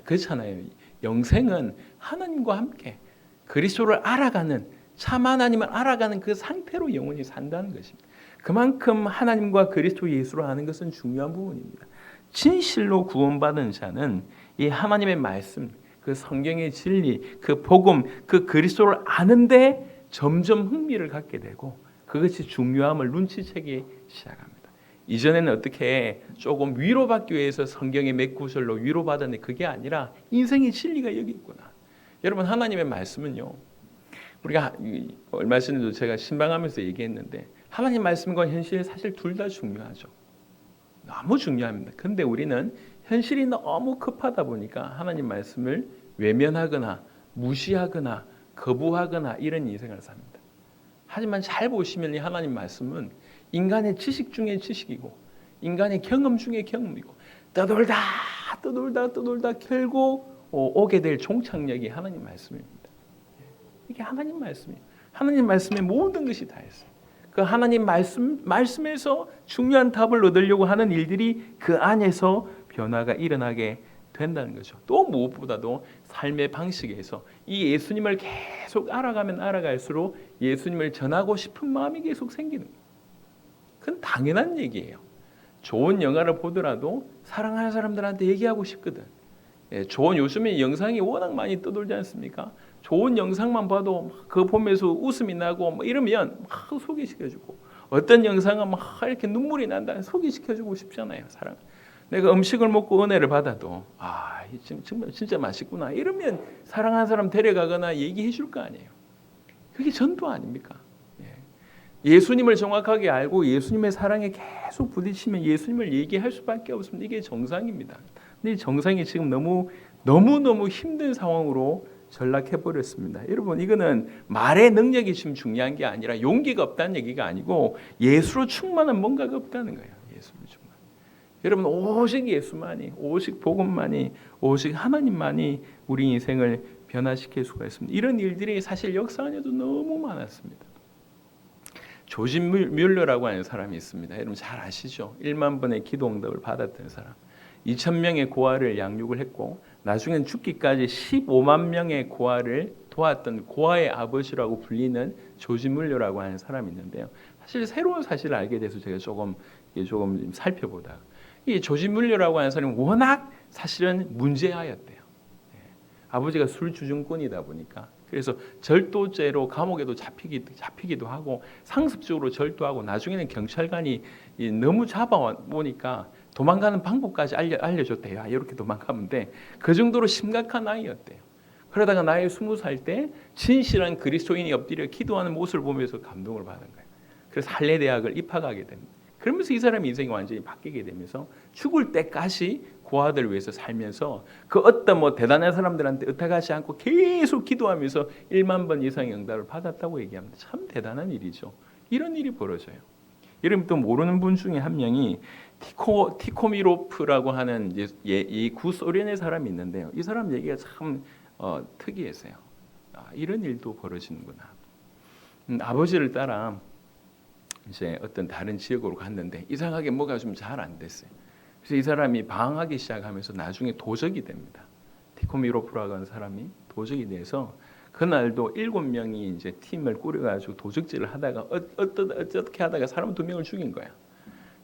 그렇잖아요. 영생은 하나님과 함께 그리스도를 알아가는 참 하나님을 알아가는 그 상태로 영원히 산다는 것입니다. 그만큼 하나님과 그리스도 예수를 아는 것은 중요한 부분입니다. 진실로 구원받은 자는 이 하나님의 말씀, 그 성경의 진리, 그 복음, 그 그리스도를 아는데 점점 흥미를 갖게 되고 그것이 중요함을 눈치채기 시작합니다. 이전에는 어떻게 조금 위로받기 위해서 성경의 몇 구절로 위로받았는데 그게 아니라 인생의 진리가 여기 있구나. 여러분 하나님의 말씀은요. 우리가 얼마 전에도 제가 신방하면서 얘기했는데 하나님 말씀과 현실 사실 둘 다 중요하죠. 너무 중요합니다. 근데 우리는 현실이 너무 급하다 보니까 하나님 말씀을 외면하거나 무시하거나 거부하거나 이런 인생을 삽니다. 하지만 잘 보시면 이 하나님 말씀은 인간의 지식 중에 지식이고 인간의 경험 중에 경험이고 떠돌다 결국 오게 될 종착역이 하나님 말씀입니다. 이게 하나님 말씀이에요. 하나님 말씀에 모든 것이 다 있어요. 그 하나님 말씀에서 중요한 답을 얻으려고 하는 일들이 그 안에서 변화가 일어나게 된다는 거죠. 또 무엇보다도 삶의 방식에서 이 예수님을 계속 알아가면 알아갈수록 예수님을 전하고 싶은 마음이 계속 생기는 거예요. 그건 당연한 얘기예요. 좋은 영화를 보더라도 사랑하는 사람들한테 얘기하고 싶거든. 좋은 요즘에 영상이 워낙 많이 떠돌지 않습니까? 좋은 영상만 봐도 그거 보면서 웃음이 나고 이러면 막 소개시켜주고 어떤 영상은 막 이렇게 눈물이 난다 소개시켜주고 싶잖아요. 사람. 내가 음식을 먹고 은혜를 받아도 정말 진짜 맛있구나 이러면 사랑하는 사람 데려가거나 얘기해 줄 거 아니에요. 그게 전도 아닙니까? 예수님을 정확하게 알고 예수님의 사랑에 계속 부딪히면 예수님을 얘기할 수밖에 없습니다. 이게 정상입니다. 근데 이 정상이 지금 너무 힘든 상황으로 전락해버렸습니다. 여러분 이거는 말의 능력이 지금 중요한 게 아니라 용기가 없다는 얘기가 아니고 예수로 충만한 뭔가가 없다는 거예요. 예수로 충만. 여러분 오직 예수만이 오직 복음만이 오직 하나님만이 우리 인생을 변화시킬 수가 있습니다. 이런 일들이 사실 역사 안에도 너무 많았습니다. 조지 뮬러라고 하는 사람이 있습니다. 여러분 잘 아시죠? 1만 번의 기도 응답을 받았던 사람. 2,000명의 고아를 양육을 했고 나중엔 죽기까지 15만 명의 고아를 도왔던 고아의 아버지라고 불리는 조지 뮬러라고 하는 사람이 있는데요. 사실 새로운 사실을 알게 돼서 제가 조금 살펴보다 이 조지 뮬러라고 하는 사람이 워낙 사실은 문제아였대요. 아버지가 술주정꾼이다 보니까 그래서 절도죄로 감옥에도 잡히기도 하고 상습적으로 절도하고 나중에는 경찰관이 너무 잡아보니까 도망가는 방법까지 알려줬대요. 이렇게 도망가면 돼. 그 정도로 심각한 아이였대요. 그러다가 나이 20살 때 진실한 그리스도인이 엎드려 기도하는 모습을 보면서 감동을 받은 거예요. 그래서 할례대학을 입학하게 됩니다. 그러면서 이 사람의 인생이 완전히 바뀌게 되면서 죽을 때까지 고아들을 위해서 살면서 그 어떤 대단한 사람들한테 의탁하지 않고 계속 기도하면서 1만 번 이상의 응답을 받았다고 얘기합니다. 참 대단한 일이죠. 이런 일이 벌어져요. 여러분 또 모르는 분 중에 한 명이 티코미로프라고 하는 이 구소련의 사람이 있는데요. 이 사람 얘기가 참 특이했어요. 이런 일도 벌어지는구나. 아버지를 따라 이제 어떤 다른 지역으로 갔는데 이상하게 뭐가 좀 잘 안 됐어요. 그래서 이 사람이 방황하기 시작하면서 나중에 도적이 됩니다. 티코미로프라고 하는 사람이 도적이 돼서 그날도 7명이 이제 팀을 꾸려가지고 도적질을 하다가 어떻게 하다가 사람 2명을 죽인 거야.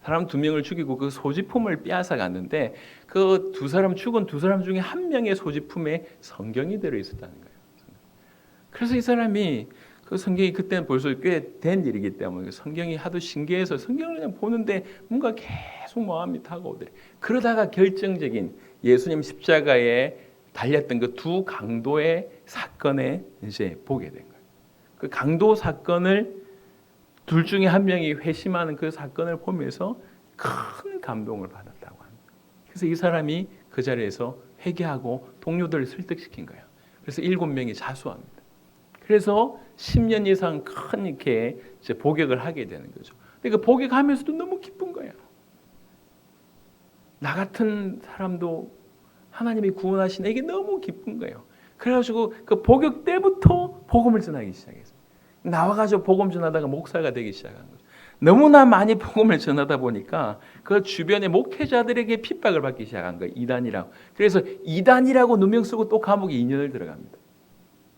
사람 2명을 죽이고 그 소지품을 빼앗아 갔는데 그 죽은 두 사람 중에 한 명의 소지품에 성경이 들어 있었다는 거예요. 그래서 이 사람이 그 성경이 그때는 벌써 꽤 된 일이기 때문에 성경이 하도 신기해서 성경을 그냥 보는데 뭔가 계속 마음이 다가오더래. 그러다가 결정적인 예수님 십자가에 달렸던 그 두 강도의 사건에 이제 보게 된 거예요. 그 강도 사건을 둘 중에 한 명이 회심하는 그 사건을 보면서 큰 감동을 받았다고 합니다. 그래서 이 사람이 그 자리에서 회개하고 동료들을 설득시킨 거예요. 그래서 7명이 자수합니다. 그래서 10년 이상 큰 이렇게 이제 복역을 하게 되는 거죠. 근데 그 복역하면서도 너무 기쁜 거예요. 나 같은 사람도 하나님이 구원하신 이게 너무 기쁜 거예요. 그래가지고 그 복역 때부터 복음을 전하기 시작했어요. 나와가지고 복음 전하다가 목사가 되기 시작한 거죠. 너무나 많이 복음을 전하다 보니까 그 주변의 목회자들에게 핍박을 받기 시작한 거예요. 이단이라고. 그래서 이단이라고 누명 쓰고 또 감옥에 2년을 들어갑니다.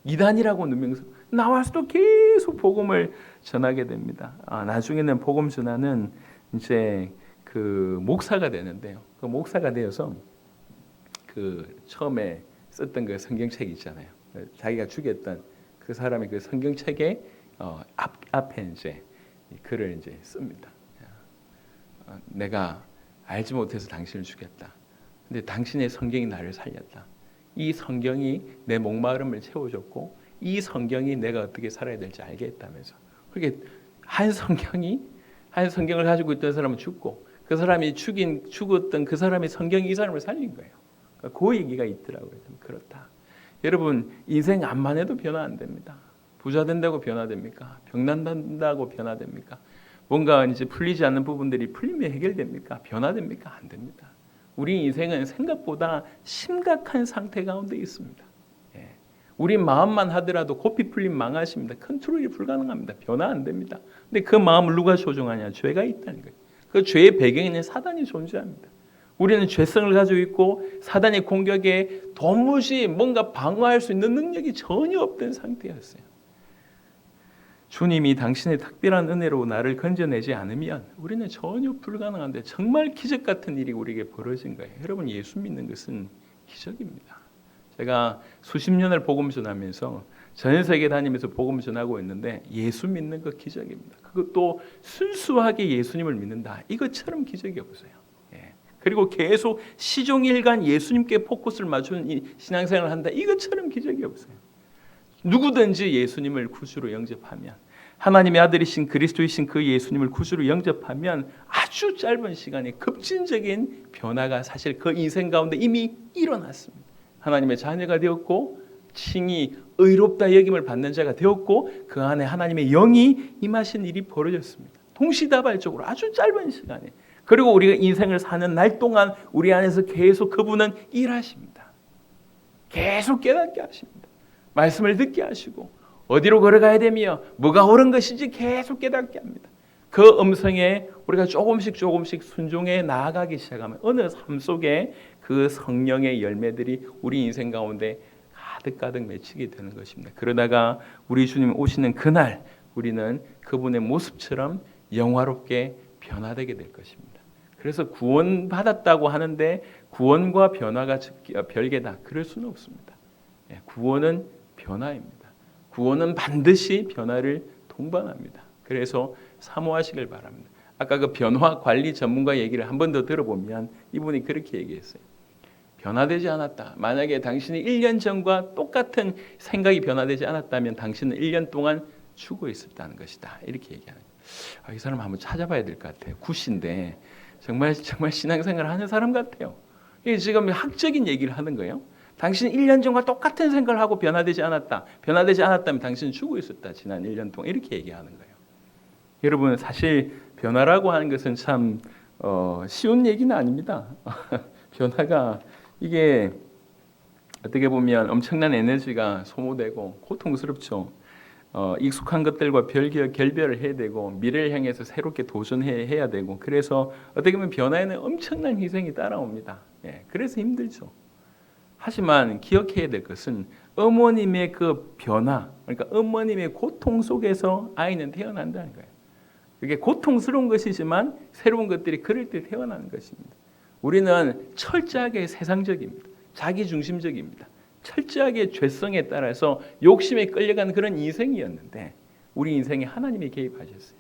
이단이라고 누명 쓰고 나와서도 계속 복음을 전하게 됩니다. 나중에는 복음 전하는 이제 그 목사가 되는데요. 그 목사가 되어서 그 처음에 썼던 그 성경책 있잖아요. 자기가 죽였던 그 사람의 그 성경책에 앞에 이제 글을 이제 씁니다. 내가 알지 못해서 당신을 죽였다. 근데 당신의 성경이 나를 살렸다. 이 성경이 내 목마름을 채워줬고 이 성경이 내가 어떻게 살아야 될지 알게 했다면서. 그렇게 한 성경을 가지고 있던 사람은 죽고 그 사람이 죽었던 그 사람의 성경이 이 사람을 살린 거예요. 그 얘기가 있더라고요. 그렇다. 여러분 인생 암만 해도 변화 안 됩니다. 부자 된다고 변화됩니까? 병난다고 변화됩니까? 뭔가 이제 풀리지 않는 부분들이 풀리면 해결됩니까? 변화됩니까? 안 됩니다. 우리 인생은 생각보다 심각한 상태 가운데 있습니다. 우리 마음만 하더라도 고삐 풀림 망하십니다. 컨트롤이 불가능합니다. 변화 안 됩니다. 근데 그 마음을 누가 조종하냐? 죄가 있다는 거예요. 그 죄의 배경에는 사단이 존재합니다. 우리는 죄성을 가지고 있고 사단의 공격에 도무지 뭔가 방어할 수 있는 능력이 전혀 없던 상태였어요. 주님이 당신의 특별한 은혜로 나를 건져내지 않으면 우리는 전혀 불가능한데 정말 기적 같은 일이 우리에게 벌어진 거예요. 여러분 예수 믿는 것은 기적입니다. 제가 수십 년을 복음 전하면서 전 세계 다니면서 복음 전하고 있는데 예수 믿는 것 기적입니다. 그것도 순수하게 예수님을 믿는다. 이것처럼 기적이 없어요. 그리고 계속 시종일관 예수님께 포커스를 맞추는 이 신앙생활을 한다. 이것처럼 기적이 없어요. 누구든지 예수님을 구주로 영접하면 하나님의 아들이신 그리스도이신 그 예수님을 구주로 영접하면 아주 짧은 시간에 급진적인 변화가 사실 그 인생 가운데 이미 일어났습니다. 하나님의 자녀가 되었고 칭이 의롭다 여김을 받는 자가 되었고 그 안에 하나님의 영이 임하신 일이 벌어졌습니다. 동시다발적으로 아주 짧은 시간에. 그리고 우리가 인생을 사는 날 동안 우리 안에서 계속 그분은 일하십니다. 계속 깨닫게 하십니다. 말씀을 듣게 하시고 어디로 걸어가야 되며 뭐가 옳은 것인지 계속 깨닫게 합니다. 그 음성에 우리가 조금씩 순종해 나아가기 시작하면 어느 삶 속에 그 성령의 열매들이 우리 인생 가운데 가득가득 맺히게 되는 것입니다. 그러다가 우리 주님 오시는 그날 우리는 그분의 모습처럼 영화롭게 변화되게 될 것입니다. 그래서 구원받았다고 하는데 구원과 변화가 별개다. 그럴 수는 없습니다. 구원은 변화입니다. 구원은 반드시 변화를 동반합니다. 그래서 사모하시길 바랍니다. 아까 그 변화 관리 전문가 얘기를 한 번 더 들어보면 이분이 그렇게 얘기했어요. 변화되지 않았다. 만약에 당신이 1년 전과 똑같은 생각이 변화되지 않았다면 당신은 1년 동안 죽어 있었다는 것이다. 이렇게 얘기하는 거예요. 이 사람 한번 찾아봐야 될 것 같아요. 굿인데 정말 신앙생활을 하는 사람 같아요. 이게 지금 학적인 얘기를 하는 거예요. 당신은 1년 전과 똑같은 생각을 하고 변화되지 않았다. 변화되지 않았다면 당신은 죽어 있었다. 지난 1년 동안 이렇게 얘기하는 거예요. 여러분 사실 변화라고 하는 것은 참 쉬운 얘기는 아닙니다. 변화가 이게 어떻게 보면 엄청난 에너지가 소모되고 고통스럽죠. 익숙한 것들과 결별을 해야 되고 미래를 향해서 새롭게 도전해야 되고 그래서 어떻게 보면 변화에는 엄청난 희생이 따라옵니다. 그래서 힘들죠. 하지만 기억해야 될 것은 어머님의 그 변화, 그러니까 어머님의 고통 속에서 아이는 태어난다는 거예요. 그게 고통스러운 것이지만 새로운 것들이 그럴 때 태어나는 것입니다. 우리는 철저하게 세상적입니다. 자기중심적입니다. 철저하게 죄성에 따라서 욕심에 끌려가는 그런 인생이었는데 우리 인생에 하나님이 개입하셨어요.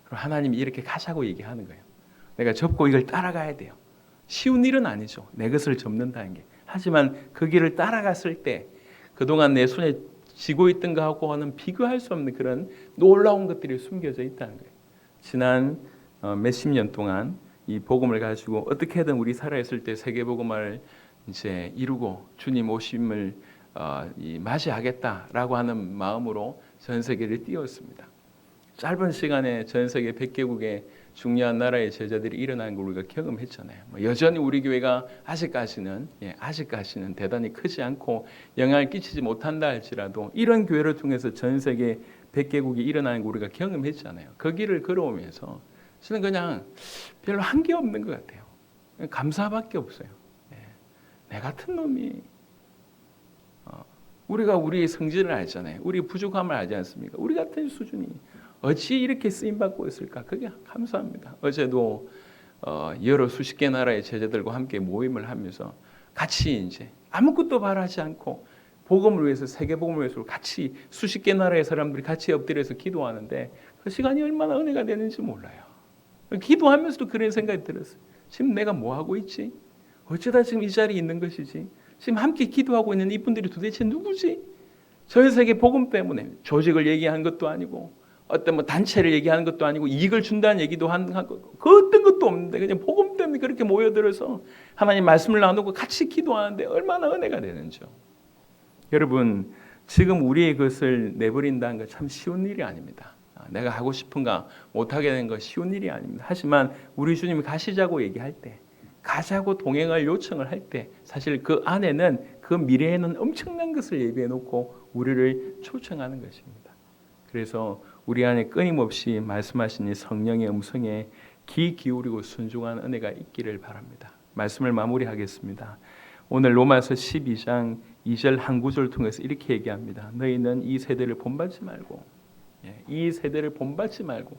그럼 하나님이 이렇게 가자고 얘기하는 거예요. 내가 접고 이걸 따라가야 돼요. 쉬운 일은 아니죠. 내 것을 접는다는 게. 하지만 그 길을 따라갔을 때 그동안 내 손에 쥐고 있던 것하고는 비교할 수 없는 그런 놀라운 것들이 숨겨져 있다는 거예요. 지난 몇십 년 동안 이 복음을 가지고 어떻게든 우리 살아있을 때 세계 복음을 이제 이루고 주님 오심을 맞이하겠다라고 하는 마음으로 전 세계를 띄웠습니다. 짧은 시간에 전 세계 100개국의 중요한 나라의 제자들이 일어나는 걸 우리가 경험했잖아요. 여전히 우리 교회가 아직까지는 대단히 크지 않고 영향을 끼치지 못한다 할지라도 이런 교회를 통해서 전 세계 100개국이 일어나는 걸 우리가 경험했잖아요. 그 길을 걸어오면서 저는 그냥 별로 한 게 없는 것 같아요. 감사밖에 없어요. 내 같은 놈이 우리가 우리의 성질을 알잖아요. 우리 부족함을 알지 않습니까? 우리 같은 수준이 어찌 이렇게 쓰임받고 있을까? 그게 감사합니다. 어제도 여러 수십 개 나라의 제자들과 함께 모임을 하면서 같이 이제 아무것도 바라지 않고 복음을 위해서, 세계 복음을 위해서 같이 수십 개 나라의 사람들이 같이 엎드려서 기도하는데 그 시간이 얼마나 은혜가 되는지 몰라요. 기도하면서도 그런 생각이 들었어요. 지금 내가 뭐 하고 있지? 어쩌다 지금 이 자리에 있는 것이지? 지금 함께 기도하고 있는 이분들이 도대체 누구지? 전 세계 복음 때문에 조직을 얘기하는 것도 아니고 어떤 단체를 얘기하는 것도 아니고 이익을 준다는 얘기도 그 어떤 것도 없는데 그냥 복음 때문에 그렇게 모여들어서 하나님 말씀을 나누고 같이 기도하는데 얼마나 은혜가 되는지요. 여러분, 지금 우리의 것을 내버린다는 건 참 쉬운 일이 아닙니다. 내가 하고 싶은가 못하게 되는 건 쉬운 일이 아닙니다. 하지만 우리 주님이 가시자고 얘기할 때, 가자고 동행할 요청을 할 때 사실 그 안에는, 그 미래에는 엄청난 것을 예비해 놓고 우리를 초청하는 것입니다. 그래서 우리 안에 끊임없이 말씀하신 이 성령의 음성에 귀 기울이고 순종하는 은혜가 있기를 바랍니다. 말씀을 마무리하겠습니다. 오늘 로마서 12장 2절 한 구절을 통해서 이렇게 얘기합니다. 너희는 이 세대를 본받지 말고, 이 세대를 본받지 말고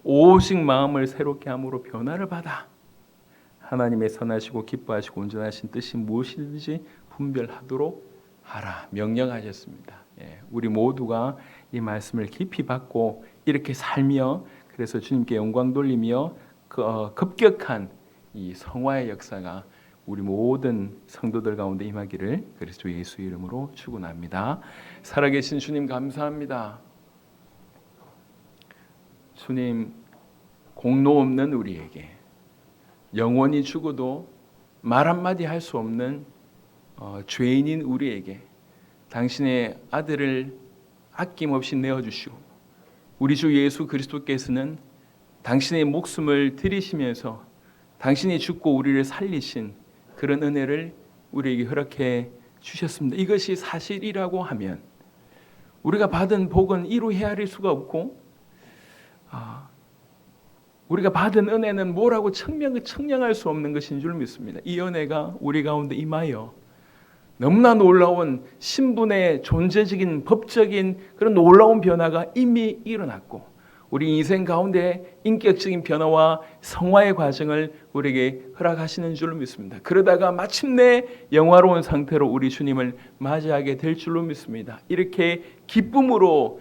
오직 마음을 새롭게 함으로 변화를 받아 하나님의 선하시고 기뻐하시고 온전하신 뜻이 무엇이든지 분별하도록 하라 명령하셨습니다. 우리 모두가 이 말씀을 깊이 받고 이렇게 살며 그래서 주님께 영광 돌리며 급격한 이 성화의 역사가 우리 모든 성도들 가운데 임하기를 그리스도 예수 이름으로 축원합니다. 살아계신 주님 감사합니다. 주님, 공로 없는 우리에게 영원히 죽어도 말 한마디 할 수 없는 죄인인 우리에게 당신의 아들을 아낌없이 내어주시고 우리 주 예수 그리스도께서는 당신의 목숨을 들이시면서 당신이 죽고 우리를 살리신 그런 은혜를 우리에게 허락해 주셨습니다. 이것이 사실이라고 하면 우리가 받은 복은 이루 헤아릴 수가 없고 우리가 받은 은혜는 뭐라고 청량할 수 없는 것인 줄 믿습니다. 이 은혜가 우리 가운데 임하여 너무나 놀라운 신분의 존재적인 법적인 그런 놀라운 변화가 이미 일어났고 우리 인생 가운데 인격적인 변화와 성화의 과정을 우리에게 허락하시는 줄로 믿습니다. 그러다가 마침내 영화로운 상태로 우리 주님을 맞이하게 될 줄로 믿습니다. 이렇게 기쁨으로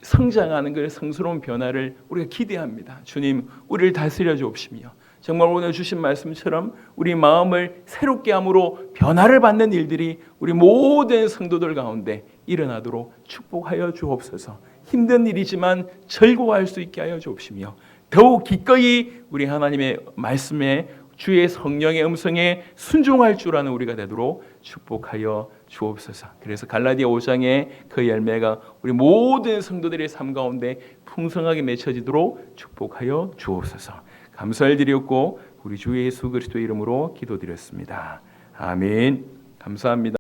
성장하는 그 성스러운 변화를 우리가 기대합니다. 주님, 우리를 다스려 주옵시며 정말 오늘 주신 말씀처럼 우리 마음을 새롭게 함으로 변화를 받는 일들이 우리 모든 성도들 가운데 일어나도록 축복하여 주옵소서. 힘든 일이지만 즐거워할 수 있게 하여 주옵시며 더욱 기꺼이 우리 하나님의 말씀에 주의 성령의 음성에 순종할 줄 아는 우리가 되도록 축복하여 주옵소서. 그래서 갈라디아 5장의 그 열매가 우리 모든 성도들의 삶 가운데 풍성하게 맺혀지도록 축복하여 주옵소서. 감사를 드렸고 우리 주 예수 그리스도의 이름으로 기도드렸습니다. 아멘. 감사합니다.